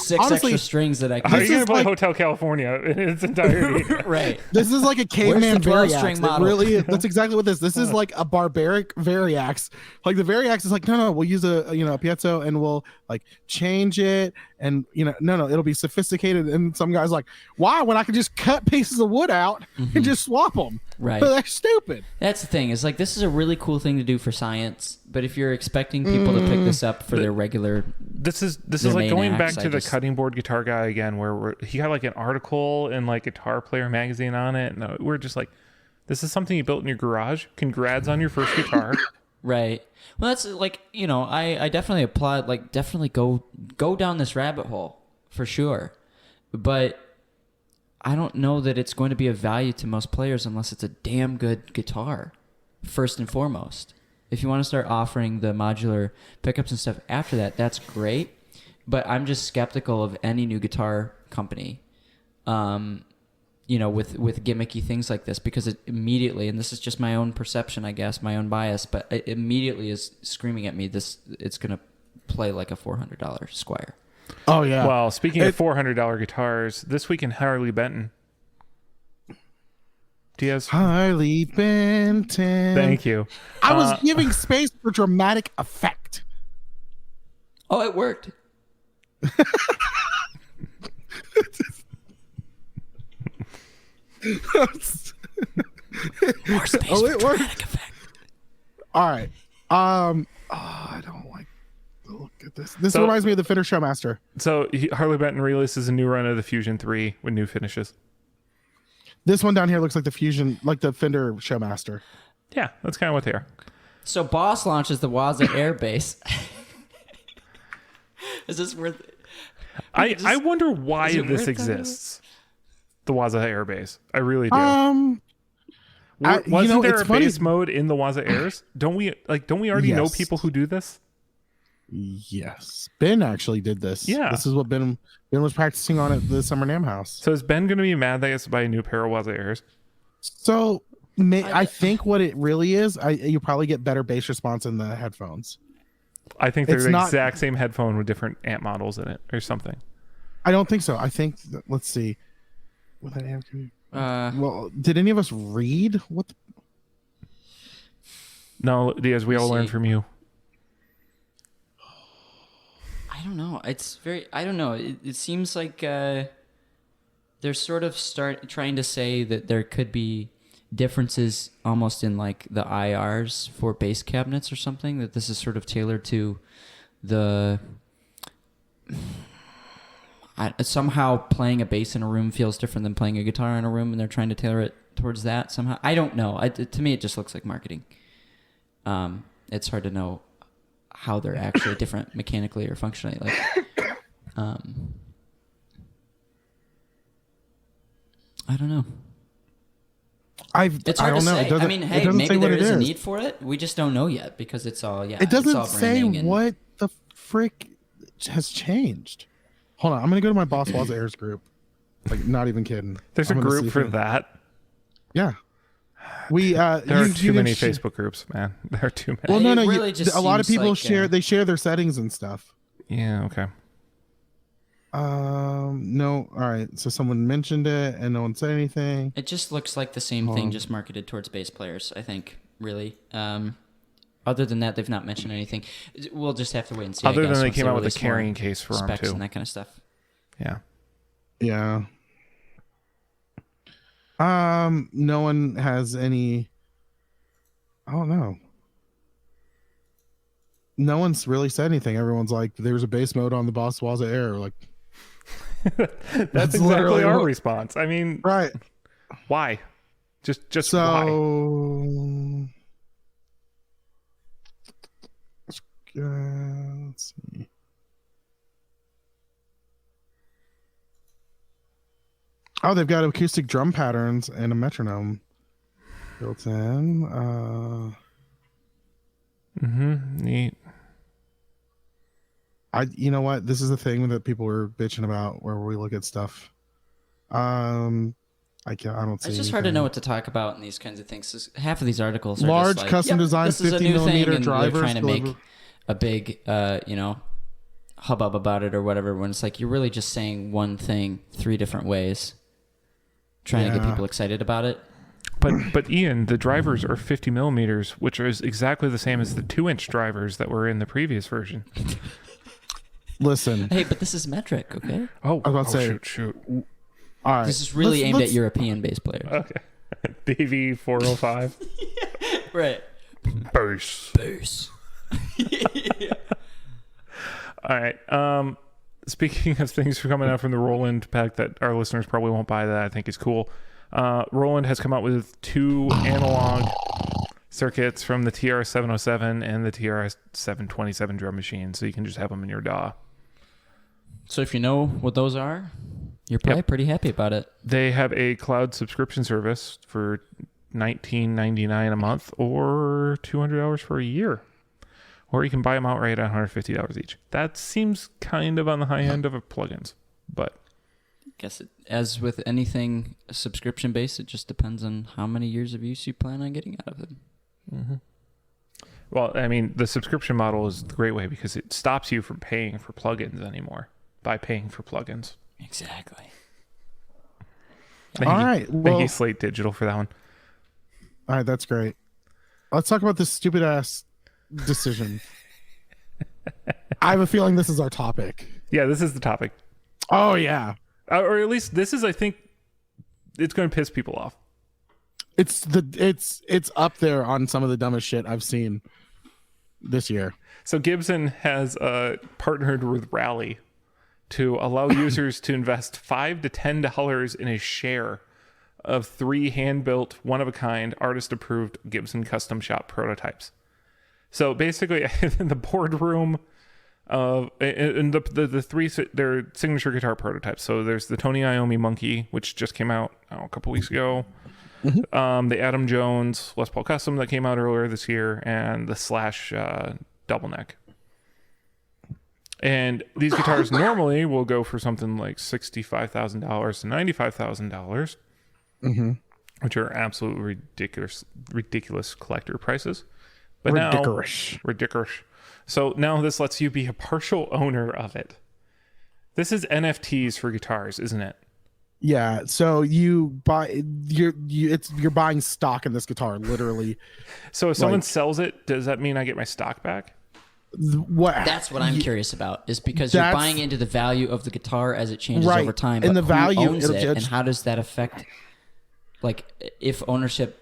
6 extra strings that I can. How are you going to play Hotel California in its entirety? Right. This is like a caveman Variax. model? That's exactly what this. This is like a barbaric Variax. Like the Variax is like, no, we'll use a piezo and we'll like change it, and no, it'll be sophisticated. And some guy's like, why? When I can just cut pieces of wood out and just swap them. Right. But that's stupid. That's the thing. Is like this is a really cool thing to do for science, but if you're expecting people to pick this up for their regular, this is like going back to the cutting board guitar guy again, where he had like an article in like Guitar Player magazine on it, and we're just like, this is something you built in your garage. Congrats on your first guitar. Right. Well, that's like I definitely applaud. Like, definitely go down this rabbit hole for sure, but I don't know that it's going to be of value to most players unless it's a damn good guitar, first and foremost. If you want to start offering the modular pickups and stuff after that, that's great. but I'm just skeptical of any new guitar company, with gimmicky things like this, because it immediately, and this is just my own perception, I guess, my own bias, but it immediately is screaming at me it's going to play like a $400 Squier. Oh yeah. Well, speaking of $400 guitars, this week in Harley Benton, Diaz. Harley Benton. Thank you. I was giving space for dramatic effect. Oh, it worked. More space for dramatic effect. All right. I don't like the look at this. This reminds me of the Fender Showmaster. So Harley Benton releases a new run of the Fusion 3 with new finishes. This one down here looks like the Fusion, like the Fender Showmaster. Yeah, that's kind of what they are. So Boss launches the Waza Air Bass. Is this worth it? I wonder why this exists. The Waza Air Bass. I really do. Wasn't there a bass mode in the Waza Airs? Don't we already know people who do this? Yes. Ben actually did this. Yeah. This is what Ben was practicing on at the Summer NAMM house. So is Ben going to be mad that he has to buy a new pair of Waza Airs? So I think what it really is, you probably get better bass response in the headphones. I think they're the exact same headphone with different amp models in it or something. I don't think so. I think, let's see. What that amp can well, did any of us read what? No, Diaz, we all learned from you. I don't know. I don't know. It seems like they're sort of trying to say that there could be differences almost in like the IRs for bass cabinets or something, that this is sort of tailored to the somehow playing a bass in a room feels different than playing a guitar in a room, and they're trying to tailor it towards that somehow. I don't know. To me, it just looks like marketing. It's hard to know how they're actually different mechanically or functionally. Like, I don't know. It's hard to say. I mean, hey, maybe there is a need for it. We just don't know yet because it's all It doesn't say what the frick has changed. Hold on, I'm gonna go to my Boss Waza Airs group. Like, not even kidding. There's a group for that. Yeah. There are too many Facebook groups, man. There are too many. Well, no. Really a lot of people share their settings and stuff. Yeah. Okay. No. All right. So someone mentioned it, and no one said anything. It just looks like the same thing, just marketed towards bass players. I think, really. Other than that, they've not mentioned anything. We'll just have to wait and see. Other than they came out with a carrying case for them too, and that kind of stuff. Yeah. Yeah. No one has any. I don't know. No one's really said anything. Everyone's like, "There's a bass mode on the Boss Waza Air." Like, that's exactly our response. I mean, right? Why? Just so. Why? Let's see. Oh, they've got acoustic drum patterns and a metronome built in. Neat. You know what? This is the thing that people were bitching about where we look at stuff. I don't see. It's just hard to know what to talk about in these kinds of things. Half of these articles are large just like, custom design 50mm drivers. They're trying to make a big, hubbub about it or whatever. When it's like you're really just saying one thing 3 different ways, trying to get people excited about it. But Ian, the drivers are 50mm, which is exactly the same as the 2-inch drivers that were in the previous version. Listen. Hey, but this is metric, okay? Oh, I was about to say, shoot. All right. This is really aimed at European bass players. Okay. DV 405. Right. Bass. All right. Speaking of things coming out from the Roland pack that our listeners probably won't buy, that I think is cool. Roland has come out with 2 analog circuits from the TR-707 and the TR-727 drum machine, so you can just have them in your DAW. So if you know what those are, you're probably pretty happy about it. They have a cloud subscription service for $19.99 a month or $200 for a year, or you can buy them outright at $150 each. That seems kind of on the high end of a plugins, but I guess as with anything subscription based, it just depends on how many years of use you plan on getting out of it. Mm-hmm. Well, I mean, the subscription model is the great way because it stops you from paying for plugins anymore by paying for plugins. Exactly. All right. Thank you, Slate Digital, for that one. All right, that's great. Let's talk about this stupid ass decision. I have a feeling this is our topic. Yeah, this is the topic. Oh yeah. Or at least this is, I think, it's going to piss people off. It's up there on some of the dumbest shit I've seen this year. So Gibson has partnered with Rally to allow users to invest $5 to $10 in a share of 3 hand-built, one-of-a-kind, artist-approved Gibson custom shop prototypes. So basically, in the boardroom of in the 3, their signature guitar prototypes. So there's the Tony Iommi Monkey, which just came out a couple weeks ago. Mm-hmm. The Adam Jones Les Paul Custom that came out earlier this year, and the Slash Double Neck. And these guitars normally will go for something like $65,000 to $95,000, mm-hmm. which are absolutely ridiculous collector prices. But ridiculous. So now this lets you be a partial owner of it. This is NFTs for guitars, isn't it? Yeah. So you buy you're buying stock in this guitar, literally. So if someone sells it, does that mean I get my stock back? That's what I'm curious about, is because you're buying into the value of the guitar as it changes over time. And but the value owns it, and how does that affect, like, if ownership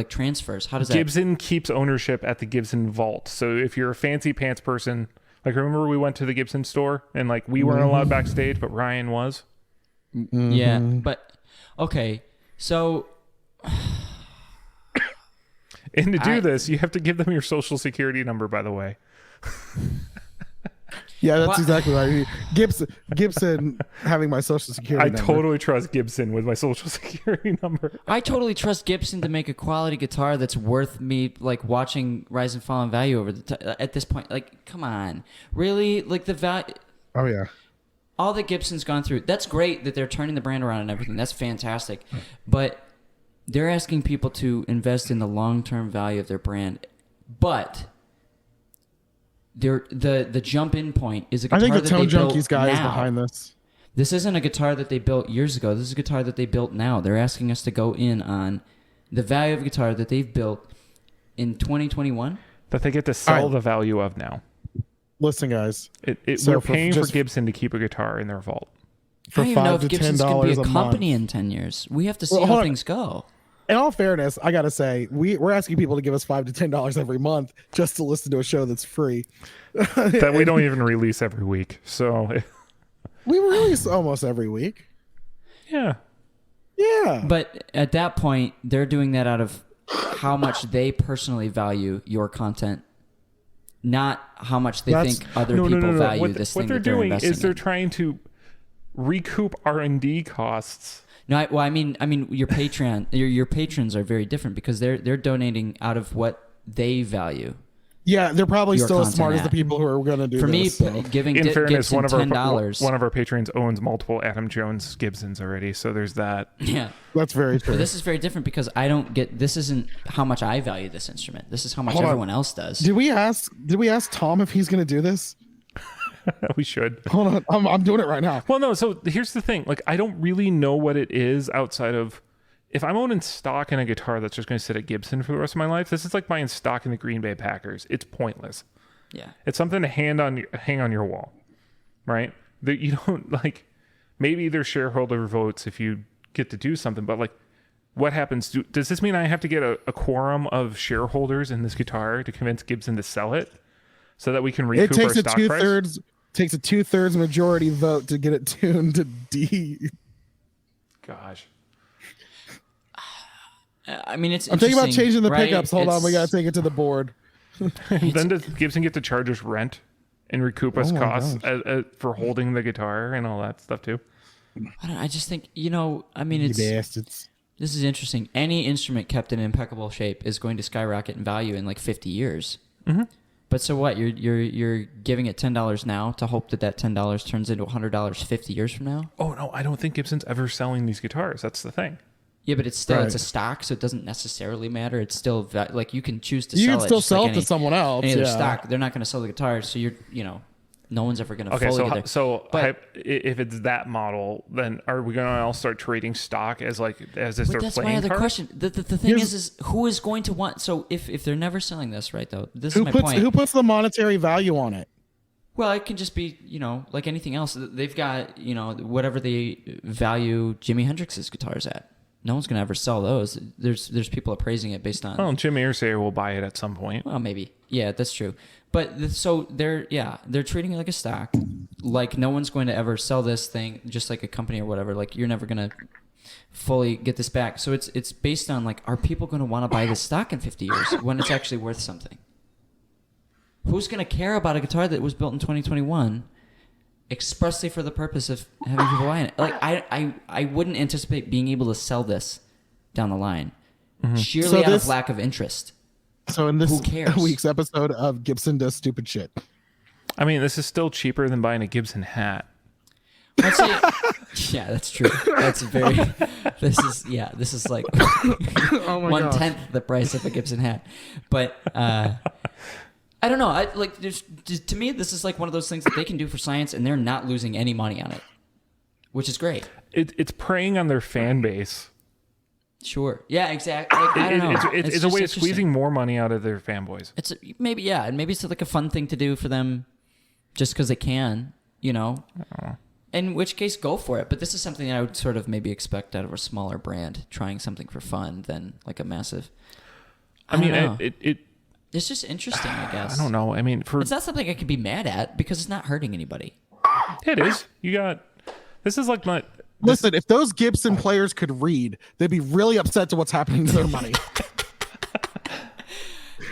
transfers? How does that? Gibson keeps ownership at the Gibson vault. So if you're a fancy pants person, like, remember we went to the Gibson store and we weren't allowed backstage, but Ryan was. Mm-hmm. Yeah, but okay, so. And to do this, you have to give them your social security number, by the way. Yeah, that's exactly right. Gibson having my social security number. I totally trust Gibson with my social security number. I totally trust Gibson to make a quality guitar that's worth me watching rise and fall in value over at this point. Come on, really? The value. Oh yeah. All that Gibson's gone through. That's great that they're turning the brand around and everything. That's fantastic, but they're asking people to invest in the long-term value of their brand, but the jump-in point is a guitar I think the Tone that they Junkies built guy now. is behind this. This isn't a guitar that they built years ago. This is a guitar that they built now. They're asking us to go in on the value of a guitar that they've built in 2021. That they get to sell the value of now. Listen, guys. We're paying for Gibson to keep a guitar in their vault. For I don't even know if Gibson's going to be a company month. in 10 years. We have to see how things go. In all fairness, I gotta say, we're asking people to give us $5 to $10 every month just to listen to a show that's free. That we don't even release every week. So we release almost every week. Yeah. Yeah. But at that point, they're doing that out of how much they personally value your content, not how much they think other people value this thing. What they're doing is they're trying to recoup R&D costs. No, I mean, your Patreon, your patrons are very different because they're donating out of what they value. Yeah, they're probably still as smart as the people who are going to do this. For me, giving in fairness, Gibson $10. One of our patrons owns multiple Adam Jones Gibsons already, so there's that. Yeah, that's very true. But this is very different because I don't get. This isn't how much I value this instrument. This is how much everyone else does. Did we ask Tom if he's going to do this? We should. Hold on, I'm doing it right now. Well, no. So here's the thing. I don't really know what it is outside of if I'm owning stock in a guitar that's just going to sit at Gibson for the rest of my life. This is like buying stock in the Green Bay Packers. It's pointless. Yeah, it's something to hang on your wall, right? That you don't Maybe there's shareholder votes if you get to do something, but what happens? Does this mean I have to get a quorum of shareholders in this guitar to convince Gibson to sell it so that we can recoup our stock price? Takes a 2/3 majority vote to get it tuned to D. Gosh. I mean, it's. I'm thinking about changing the pickups. Hold on, we gotta take it to the board. Then does Gibson get to charge us rent and recoup us costs for holding the guitar and all that stuff too? I just think it's. Bastards. This is interesting. Any instrument kept in impeccable shape is going to skyrocket in value in 50 years. Mm-hmm. But so what? You're giving it $10 now to hope that $10 turns into $100 50 years from now? Oh no, I don't think Gibson's ever selling these guitars. That's the thing. Yeah, but it's still it's a stock, so it doesn't necessarily matter. It's still like you can choose to you sell can it. still sell like it to someone else. Any other stock, they're not going to sell the guitars, so no one's ever going to fully get there. So if it's that model, then are we going to all start trading stock as if they're playing cards? That's my other question. The thing is who is going to want? So if they're never selling this, right? Though this is my point. Who puts the monetary value on it? Well, it can just be like anything else. They've got whatever they value Jimi Hendrix's guitars at. No one's gonna ever sell those. There's people appraising it based on. Well, Jim Irsay will buy it at some point. Well, maybe. Yeah, that's true. But so they're treating it like a stock. Like no one's going to ever sell this thing, just like a company or whatever. Like you're never gonna fully get this back. So it's based on like, are people going to want to buy this stock in 50 years when it's actually worth something? Who's gonna care about a guitar that was built in 2021? Expressly for the purpose of having people buy it. Like I wouldn't anticipate being able to sell this down the line, sheerly out of lack of interest. So in this week's episode of Gibson Does Stupid Shit. I mean, this is still cheaper than buying a Gibson hat. Yeah, that's true. That's very. This is like 1/10 the price of a Gibson hat, but. I don't know. To me, this is like one of those things that they can do for science, and they're not losing any money on it, which is great. It's preying on their fan base. Sure. Yeah. Exactly. Like, I don't know. It's a way of squeezing more money out of their fanboys. It's maybe and maybe it's like a fun thing to do for them, just because they can. In which case, go for it. But this is something that I would sort of maybe expect out of a smaller brand trying something for fun than like a massive. I mean, it's just interesting, I guess. I don't know. I mean, it's not something I could be mad at because it's not hurting anybody. It is. This is like my... Listen, if those Gibson players could read, they'd be really upset to what's happening to their money.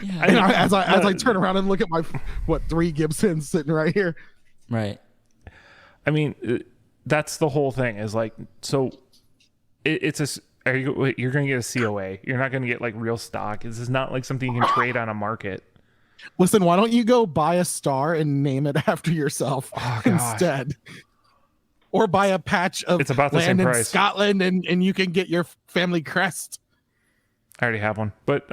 Yeah. And as I turn around and look at my, 3 Gibsons sitting right here. Right. I mean, that's the whole thing is like, so it's a... You're going to get a COA. You're not going to get like real stock. This is not like something you can trade on a market. Listen, why don't you go buy a star and name it after yourself instead? Or buy a patch of land in Scotland and you can get your family crest. I already have one. But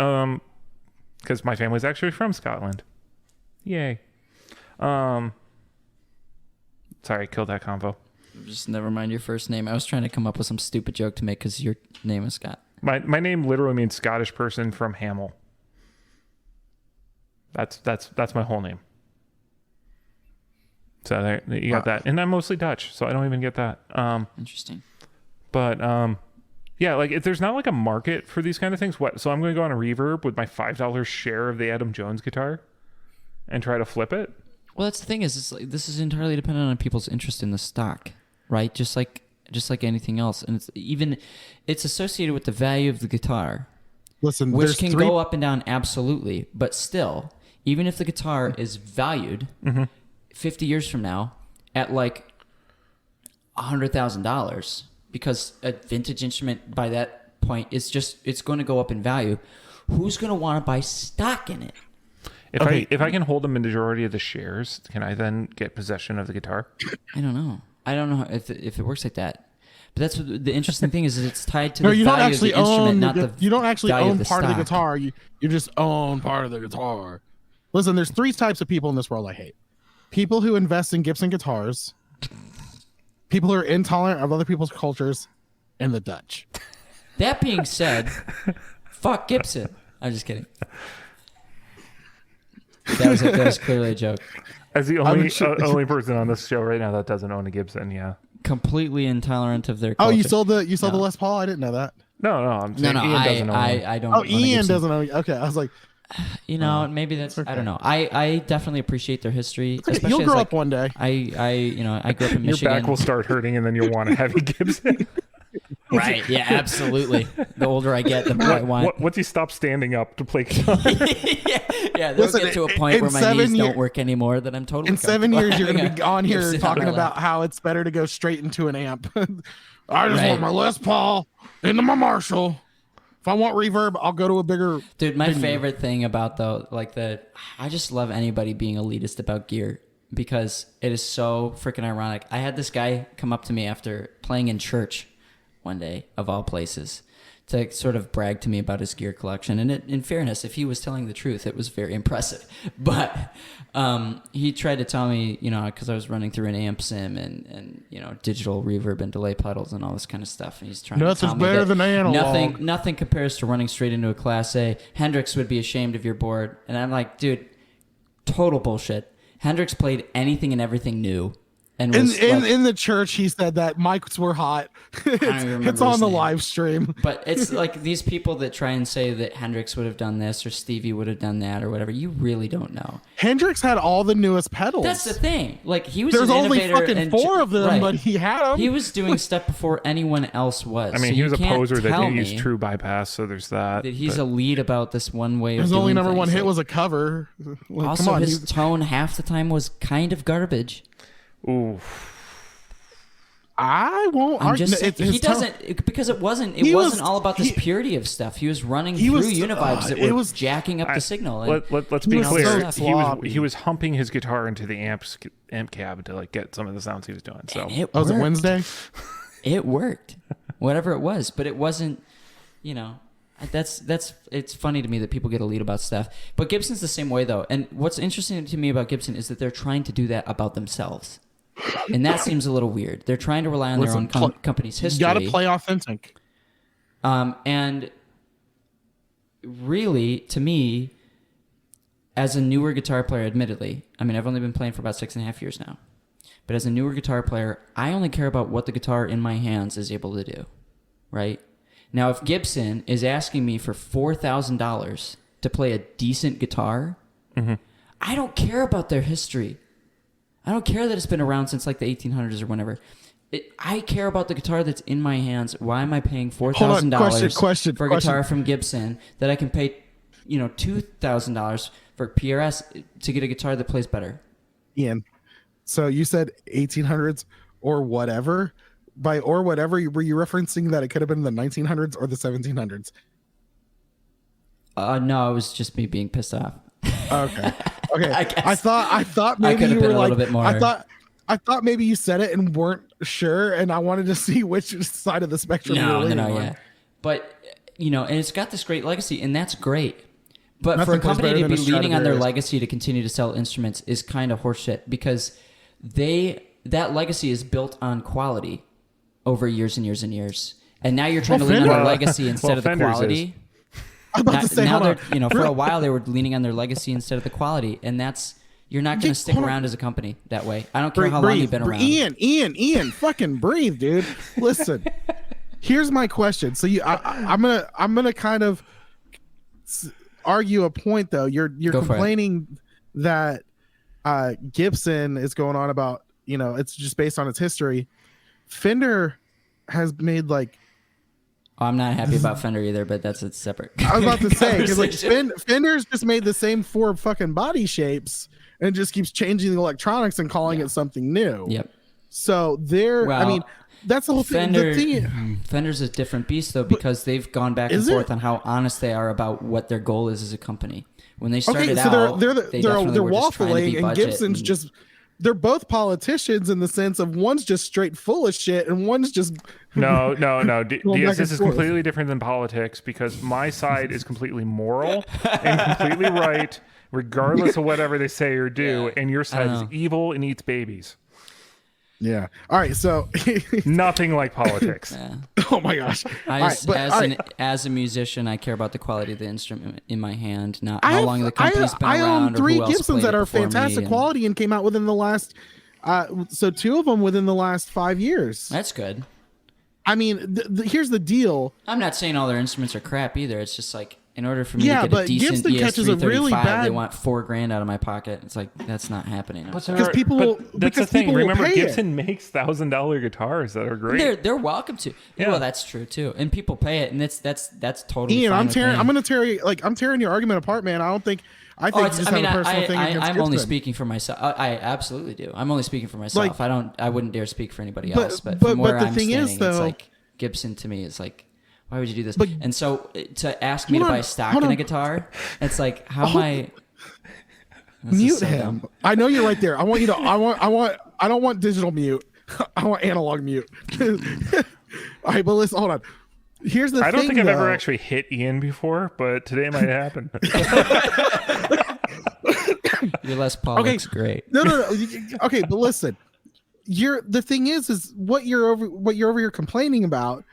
because my family's actually from Scotland. Yay. Sorry, killed that convo. Just never mind your first name. I was trying to come up with some stupid joke to make because your name is Scott. My name literally means Scottish person from Hamel. That's my whole name. So there, you got that, and I'm mostly Dutch, so I don't even get that. Interesting. But yeah, like if there's not like a market for these kind of things, so I'm going to go on a Reverb with my $5 share of the Adam Jones guitar, and try to flip it. Well, that's the thing is, this is entirely dependent on people's interest in the stock, right? Just like anything else, and it's associated with the value of the guitar. Listen, which can go up and down, absolutely, but still, even if the guitar is valued 50 years from now at like $100,000, because a vintage instrument by that point is it's going to go up in value. Who's going to want to buy stock in it? If I can hold the majority of the shares, can I then get possession of the guitar? I don't know if it works like that. But that's the interesting thing is that it's tied to the value of the instrument, you don't actually own part of the guitar. You just own part of the guitar. Listen, there's 3 types of people in this world I hate. People who invest in Gibson guitars, people who are intolerant of other people's cultures, and the Dutch. That being said, fuck Gibson. I'm just kidding. That was clearly a joke. As the only person on this show right now that doesn't own a Gibson, yeah. Completely intolerant of their culture. Oh, you sold the Les Paul? I didn't know that. No, I'm saying Ian doesn't own one. I don't. Oh, Ian doesn't own. Okay, I was like, maybe that's. Okay. I don't know. I definitely appreciate their history. Okay, you'll grow up one day. I grew up in Michigan. Your back will start hurting, and then you'll want a heavy Gibson. Right. Yeah. Absolutely. The older I get, the more I want. Once you stop standing up to play guitar. Yeah. They'll get to a point where my knees don't work anymore. That I'm totally. In 7 years, you're going to be on here talking about how it's better to go straight into an amp. I just want my Les Paul into my Marshall If I want reverb, I'll go to a bigger. Dude, my favorite thing about I just love anybody being elitist about gear because it is so freaking ironic. I had this guy come up to me after playing in church one day, of all places, to sort of brag to me about his gear collection. And in fairness, if he was telling the truth, it was very impressive. But he tried to tell me, because I was running through an amp sim and digital reverb and delay pedals and all this kind of stuff. And he's trying to tell me better than analog. Nothing compares to running straight into a Class A. Hendrix would be ashamed of your board. And I'm like, dude, total bullshit. Hendrix played anything and everything new. And in the church, he said that mics were hot. It's on the live stream. But it's like these people that try and say that Hendrix would have done this or Stevie would have done that or whatever. You really don't know. Hendrix had all the newest pedals. That's the thing. Like he was. There's an only innovator fucking 4 of them, right. but he had them. He was doing stuff before anyone else was. I mean, so he was a can't poser that tell didn't me use true bypass, so there's that. That he's a lead about this one way. His of only doing number things. one hit was a cover. Like, Also, come on, his tone half the time was kind of garbage. Ooh. I won't. I'm just saying, he doesn't because it wasn't all about this purity of stuff. He was running through univibes that were jacking up the signal. Let's be clear. So he was humping his guitar into the amp cab to like get some of the sounds he was doing. So was it Wednesday? It worked, whatever it was, but it wasn't. It's funny to me that people get a lead about stuff. But Gibson's the same way though. And what's interesting to me about Gibson is that they're trying to do that about themselves. And that seems a little weird. They're trying to rely on their own company's history. You got to play authentic. And really, to me, as a newer guitar player, admittedly, I mean, I've only been playing for about 6.5 years now. But as a newer guitar player, I only care about what the guitar in my hands is able to do, right? Now, if Gibson is asking me for $4,000 to play a decent guitar, I don't care about their history. I don't care that it's been around since like the 1800s or whenever. I care about the guitar that's in my hands. Why am I paying $4,000 for a guitar from Gibson that I can pay, $2,000 for PRS to get a guitar that plays better? Ian, so you said 1800s or whatever. By or whatever, were you referencing that it could have been the 1900s or the 1700s? No, it was just me being pissed off. Okay. I thought maybe you were like, a little bit more. I thought maybe you said it and weren't sure, and I wanted to see which side of the spectrum you were leaning on. Yeah. But and it's got this great legacy, and that's great. But for a company to be leaning on their legacy to continue to sell instruments is kind of horseshit because that legacy is built on quality over years and years and years, and now you're trying to lean on their legacy instead of the quality. I'm about to say, now they're, for a while they were leaning on their legacy instead of the quality, and you're not going to stick around as a company that way. I don't care how long you've been around. Ian, fucking breathe, dude. Listen, here's my question. So I'm gonna kind of argue a point though. You're complaining that Gibson is going on about it's just based on its history. Fender has made like. I'm not happy about Fender either, but that's a separate. I was about to say because like Fender's just made the same 4 fucking body shapes and just keeps changing the electronics and calling it something new. Yep. So that's the whole thing. Fender's a different beast though because they've gone back and forth on how honest they are about what their goal is as a company. When they started out, they're waffling, and Gibson's just. They're both politicians in the sense of one's just straight full of shit and one's just no. This is completely different than politics because my side is completely moral and completely right, regardless of whatever they say or do, and your side is evil and eats babies. Yeah. All right. So nothing like politics. Yeah. Oh my gosh. As a musician, I care about the quality of the instrument in my hand, not how long the company's been around. I own 3 or who else Gibsons that are fantastic quality and came out within the last. So 2 of them within the last 5 years. That's good. I mean, here's the deal. I'm not saying all their instruments are crap either. It's just like. In order for me to get a decent Gibson catches a really bad. They want $4,000 out of my pocket. It's like that's not happening. Because people. That's the thing. Remember, Gibson makes $1,000 guitars that are great. They're welcome to. Yeah. Well, that's true too. And people pay it, and that's totally. Ian, fine I'm tearing your argument apart, man. I think you just have a personal thing against I'm Gibson. only speaking for myself. I absolutely do. I'm only speaking for myself. I wouldn't dare speak for anybody else. But from where I'm standing, it's like Gibson to me is like Why would you do this? But, and so to ask me to buy stock in a guitar, it's like, how am I? Mute him. Dumb. I know you're right there. I want you to. I don't want digital mute. I want analog mute. All right, but listen. Hold on. Here's the thing. I don't think I've ever actually hit Ian before, but today might happen. Your Les Paul looks great. No. Okay, but listen. The thing is what you're over here complaining about.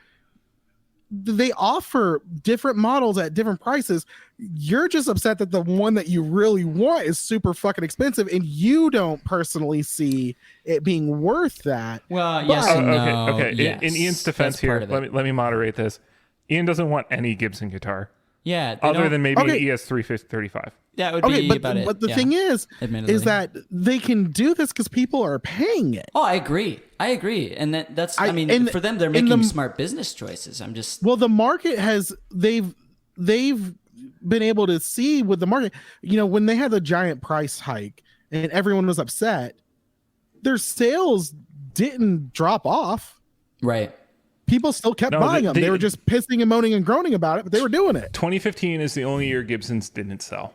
They offer different models at different prices. You're just upset that the one that you really want is super fucking expensive, and you don't personally see it being worth that. Well, yes and no. Okay. Yes. In Ian's defense here, let me moderate this. Ian doesn't want any Gibson guitar. Yeah. Other than maybe an ES335. That would be about it. But the thing is that they can do this because people are paying it. Oh, I agree. And that's for them, they're making smart business choices. I'm just the market has they've been able to see with the market. You know, when they had the giant price hike and everyone was upset, their sales didn't drop off. Right. People still kept buying them. They were just pissing and moaning and groaning about it, but they were doing it. 2015 is the only year Gibsons didn't sell.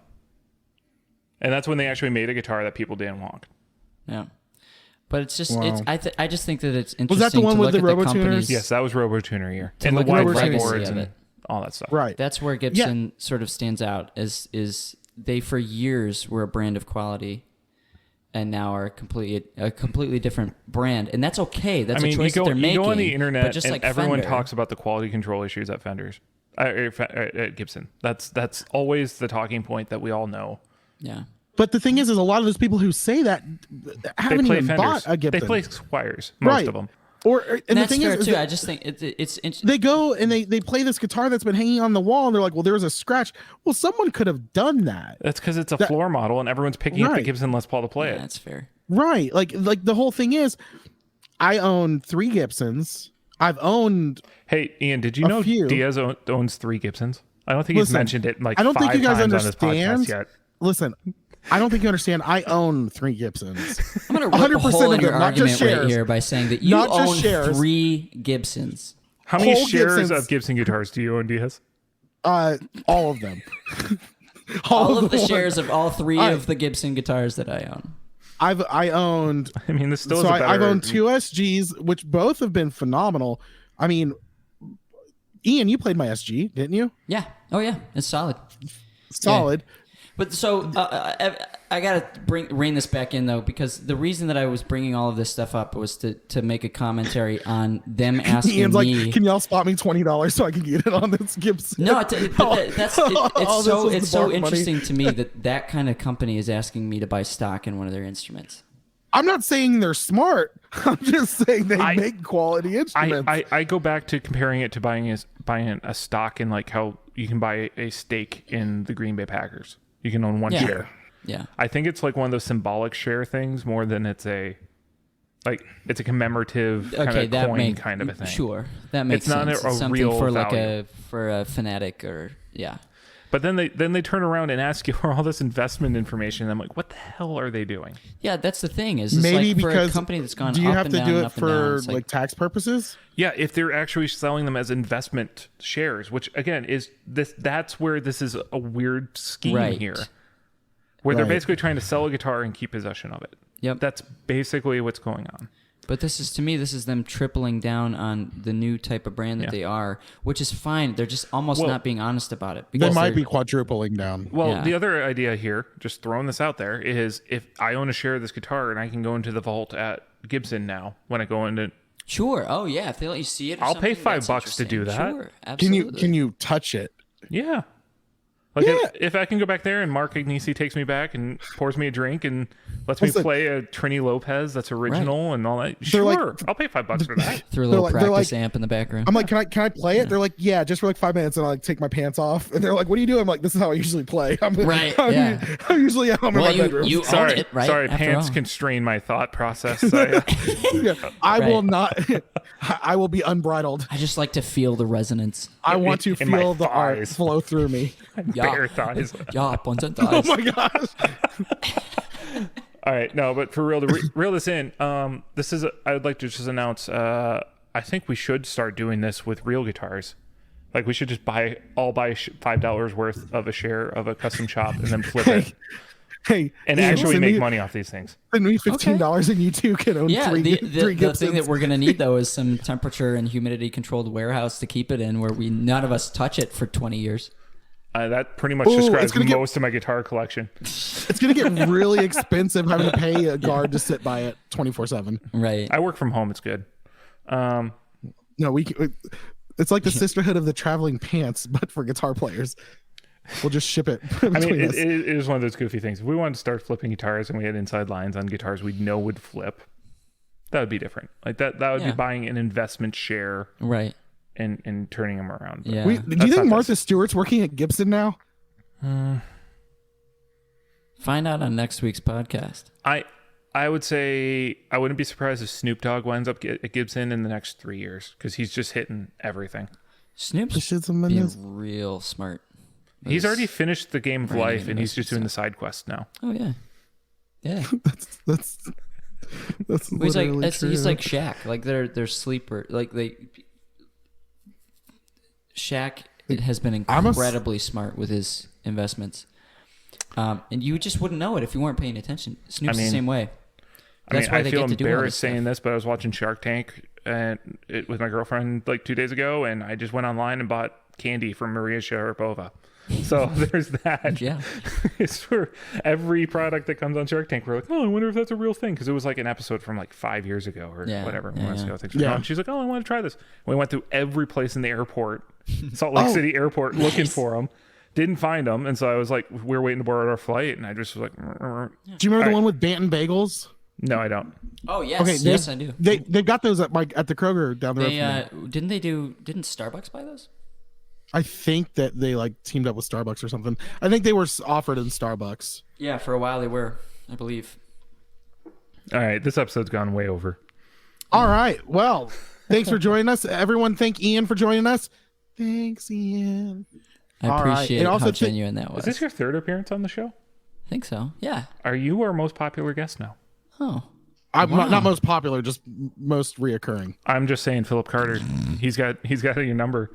And that's when they actually made a guitar that people didn't want. Yeah. But it's just, I just think that it's interesting. Was that the one with the RoboTuners? Yes, that was RoboTuner year. And the wide boards and all that stuff. Right. That's where Gibson sort of stands out is they for years were a brand of quality and now are a completely different brand. And that's okay. That's a choice that they're making. You go on the internet but just and like everyone Fender, talks about the quality control issues at Fenders. At Gibson. That's always the talking point that we all know. Yeah. But the thing is a lot of those people who say that haven't even Fenders. bought a Gibson. They play Squires, most of them. And the thing is too. I just think it's they go and they play this guitar that's been hanging on the wall, and they're like, "Well, there was a scratch." Well, someone could have done that. That's because it's a floor model, and everyone's picking up the Gibson Les Paul to play it. That's fair. Right. Like the whole thing is, I own 3 Gibsons. I've owned. Hey, Ian, did you know Diaz owns 3 Gibsons? I don't think he's mentioned it I don't think you guys understand yet. Listen. I don't think you understand. I own 3 Gibsons. I'm going to rip a hole in your argument right here by saying that you own 3 Gibsons. How many shares of Gibson guitars do you own, Diaz? All of them. all of the shares of all 3 of the Gibson guitars that I own. I owned. I mean, this still is a better. I've owned 2 SGs, which both have been phenomenal. I mean, Ian, you played my SG, didn't you? Yeah. Oh yeah, it's solid. Solid. Yeah. But so I gotta rein this back in though, because the reason that I was bringing all of this stuff up was to make a commentary on them asking Ian's me. Like, can y'all spot me $20 so I can get it on this Gibson? No, it's so interesting to me that kind of company is asking me to buy stock in one of their instruments. I'm not saying they're smart. I'm just saying they make quality instruments. I go back to comparing it to buying a stock in like how you can buy a stake in the Green Bay Packers. You can own 1 share. Yeah. I think it's like one of those symbolic share things more than it's a commemorative kind of coin kind of a thing. Sure. That makes sense. It's not something real for value. For a fanatic or But then they turn around and ask you for all this investment information. And I'm like, what the hell are they doing? Yeah, that's the thing. Is maybe like because for a company that's gone do you up have and to down, do it up and down, for like tax purposes? Yeah, if they're actually selling them as investment shares, which again is this. That's where this is a weird scheme here, where they're basically trying to sell a guitar and keep possession of it. Yep, that's basically what's going on. But this is them tripling down on the new type of brand that they are, which is fine. They're just almost not being honest about it. They might be quadrupling down. Well, the other idea here, just throwing this out there, is if I own a share of this guitar and I can go into the vault at Gibson now when I go into. Sure. Oh yeah. If they let you see it, I'll pay $5 to do that. Sure. Absolutely. Can you touch it? Yeah. Like if I can go back there and Mark Agnesi takes me back and pours me a drink and lets me play a Trini Lopez that's original and all that, sure, I'll pay $5 for that. Through a little practice amp in the background. I'm like, can I play it? They're like, yeah, just for like 5 minutes, and I like take my pants off, and they're like, what do you do? I'm like, this is how I usually play. I'm usually at home in my bedroom. You own it, right? Sorry, pants constrain my thought process. I will not. I will be unbridled. I just like to feel the resonance. I want to feel the art flow through me. Bare thighs. Yeah, buns and thighs. Oh my gosh. All right, no, but for real, to reel this in, I would like to just announce, I think we should start doing this with real guitars. Like we should just buy $5 worth of a share of a custom shop and then flip it. Hey, and actually make money off these things. Send me $15 and you too can own three the thing that we're going to need, though, is some temperature and humidity controlled warehouse to keep it in where none of us touch it for 20 years. That pretty much describes most of my guitar collection. It's going to get really expensive having to pay a guard to sit by it 24/7. Right. I work from home. It's good. No, it's like the sisterhood of the traveling pants, but for guitar players. We'll just ship it. I mean, it is one of those goofy things. If we wanted to start flipping guitars and we had inside lines on guitars we know would flip, that would be different. Like that would be buying an investment share, right? And turning them around. Yeah. Do you think Martha Stewart's working at Gibson now? Find out on next week's podcast. I would say I wouldn't be surprised if Snoop Dogg winds up at Gibson in the next 3 years because he's just hitting everything. Snoop's being real smart. He's already finished the game of life, and he's just doing the side quest now. Oh yeah, yeah. that's he's like Shaq. Like they're sleeper. Like Shaq has been incredibly smart with his investments, and you just wouldn't know it if you weren't paying attention. Snoop's the same way. That's why they feel get to do all embarrassed this saying this, but I was watching Shark Tank with my girlfriend like 2 days ago, and I just went online and bought candy from Maria Sharapova. So there's that. Yeah. It's for every product that comes on Shark Tank. We're like, oh, I wonder if that's a real thing. Because it was like an episode from like 5 years ago or whatever. She's like, oh, I want to try this. We went through every place in the airport, Salt Lake City airport, looking for them. Didn't find them. And so I was like, we're waiting to board our flight. And I just was like, do you remember the one with Banton Bagels? No, I don't. Oh, yes. Okay, yes, I do. They've got those at the Kroger down the road. Didn't Starbucks buy those? I think that they like teamed up with Starbucks or something. I think they were offered in Starbucks. Yeah, for a while they were, I believe. All right, this episode's gone way over. All right, well, thanks for joining us. Everyone, thank Ian for joining us. Thanks, Ian. I appreciate how genuine that was. Is this your third appearance on the show? I think so, yeah. Are you our most popular guest now? Oh. I'm not most popular, just most reoccurring. I'm just saying, Philip Carter. He's got your number.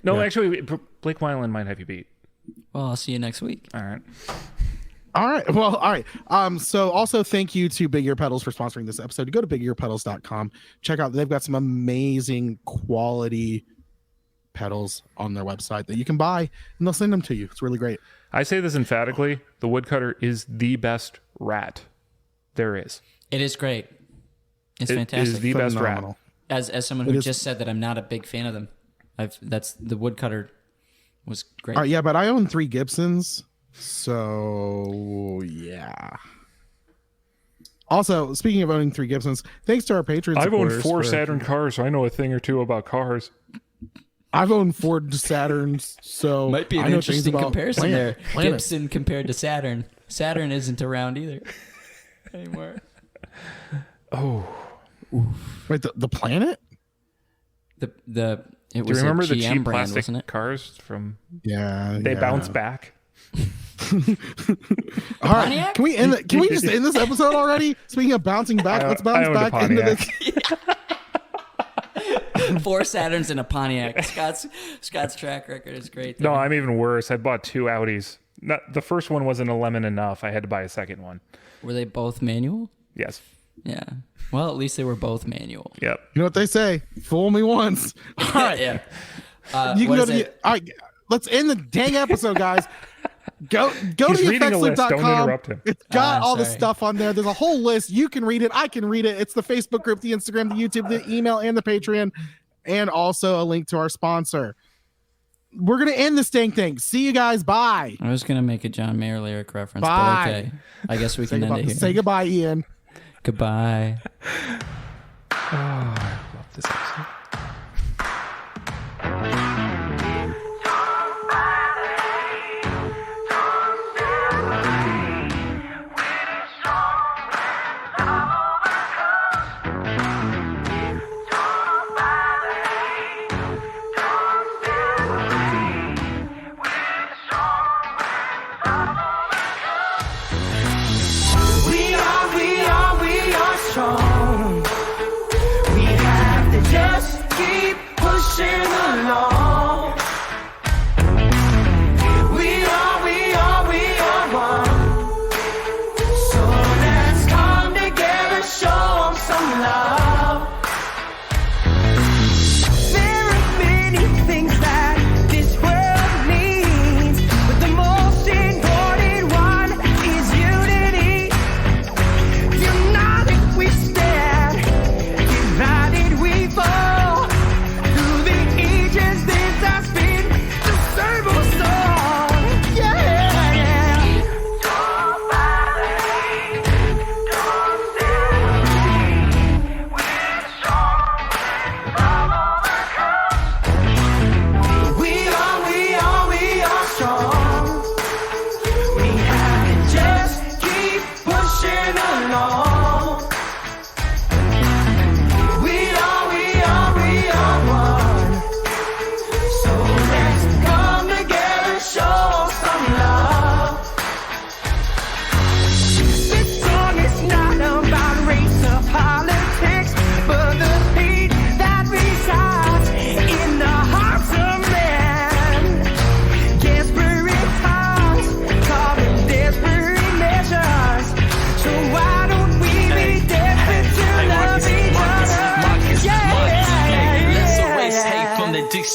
No, actually, Blake Weiland might have you beat. Well, I'll see you next week. All right. Well, all right. So also thank you to Big Ear Pedals for sponsoring this episode. Go to bigearpedals.com. Check out, they've got some amazing quality pedals on their website that you can buy, and they'll send them to you. It's really great. I say this emphatically. The Woodcutter is the best rat there is. It is great. It's fantastic. It is the best rat. As someone who just said that I'm not a big fan of them, the Woodcutter was great. All right, yeah, but I own 3 Gibsons, so yeah. Also, speaking of owning 3 Gibsons, thanks to our patrons. I've owned 4 Saturn cars, so I know a thing or two about cars. I've owned 4 Saturns, so might be an interesting comparison there. Gibson compared to Saturn. Saturn isn't around either anymore. Oh, wait, the Planet? It was. Do you remember the cheap brand, plastic cars from? Yeah, they bounce back. All right, can we just end this episode already? Speaking of bouncing back, let's bounce back into this. 4 Saturns and a Pontiac. Scott's track record is great. No, I'm even worse. I bought 2 Audis. The first one wasn't a lemon enough. I had to buy a second one. Were they both manual? Yes. Yeah. Well, at least they were both manual. Yep. You know what they say? Fool me once. All right. Yeah. You can go to all right. Let's end the dang episode, guys. Go to theeffectslip.com. Don't interrupt him. It's got all the stuff on there. There's a whole list. You can read it. I can read it. It's the Facebook group, the Instagram, the YouTube, the email, and the Patreon, and also a link to our sponsor. We're going to end this dang thing. See you guys. Bye. I was going to make a John Mayer lyric reference, Bye. but okay. I guess we can end it here. Say goodbye, Ian. Goodbye. Oh, I love this episode. We are strong. We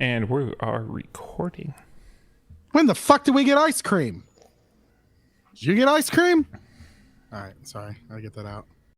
And we are recording. When the fuck did we get ice cream? Did you get ice cream? All right, sorry. I'll get that out.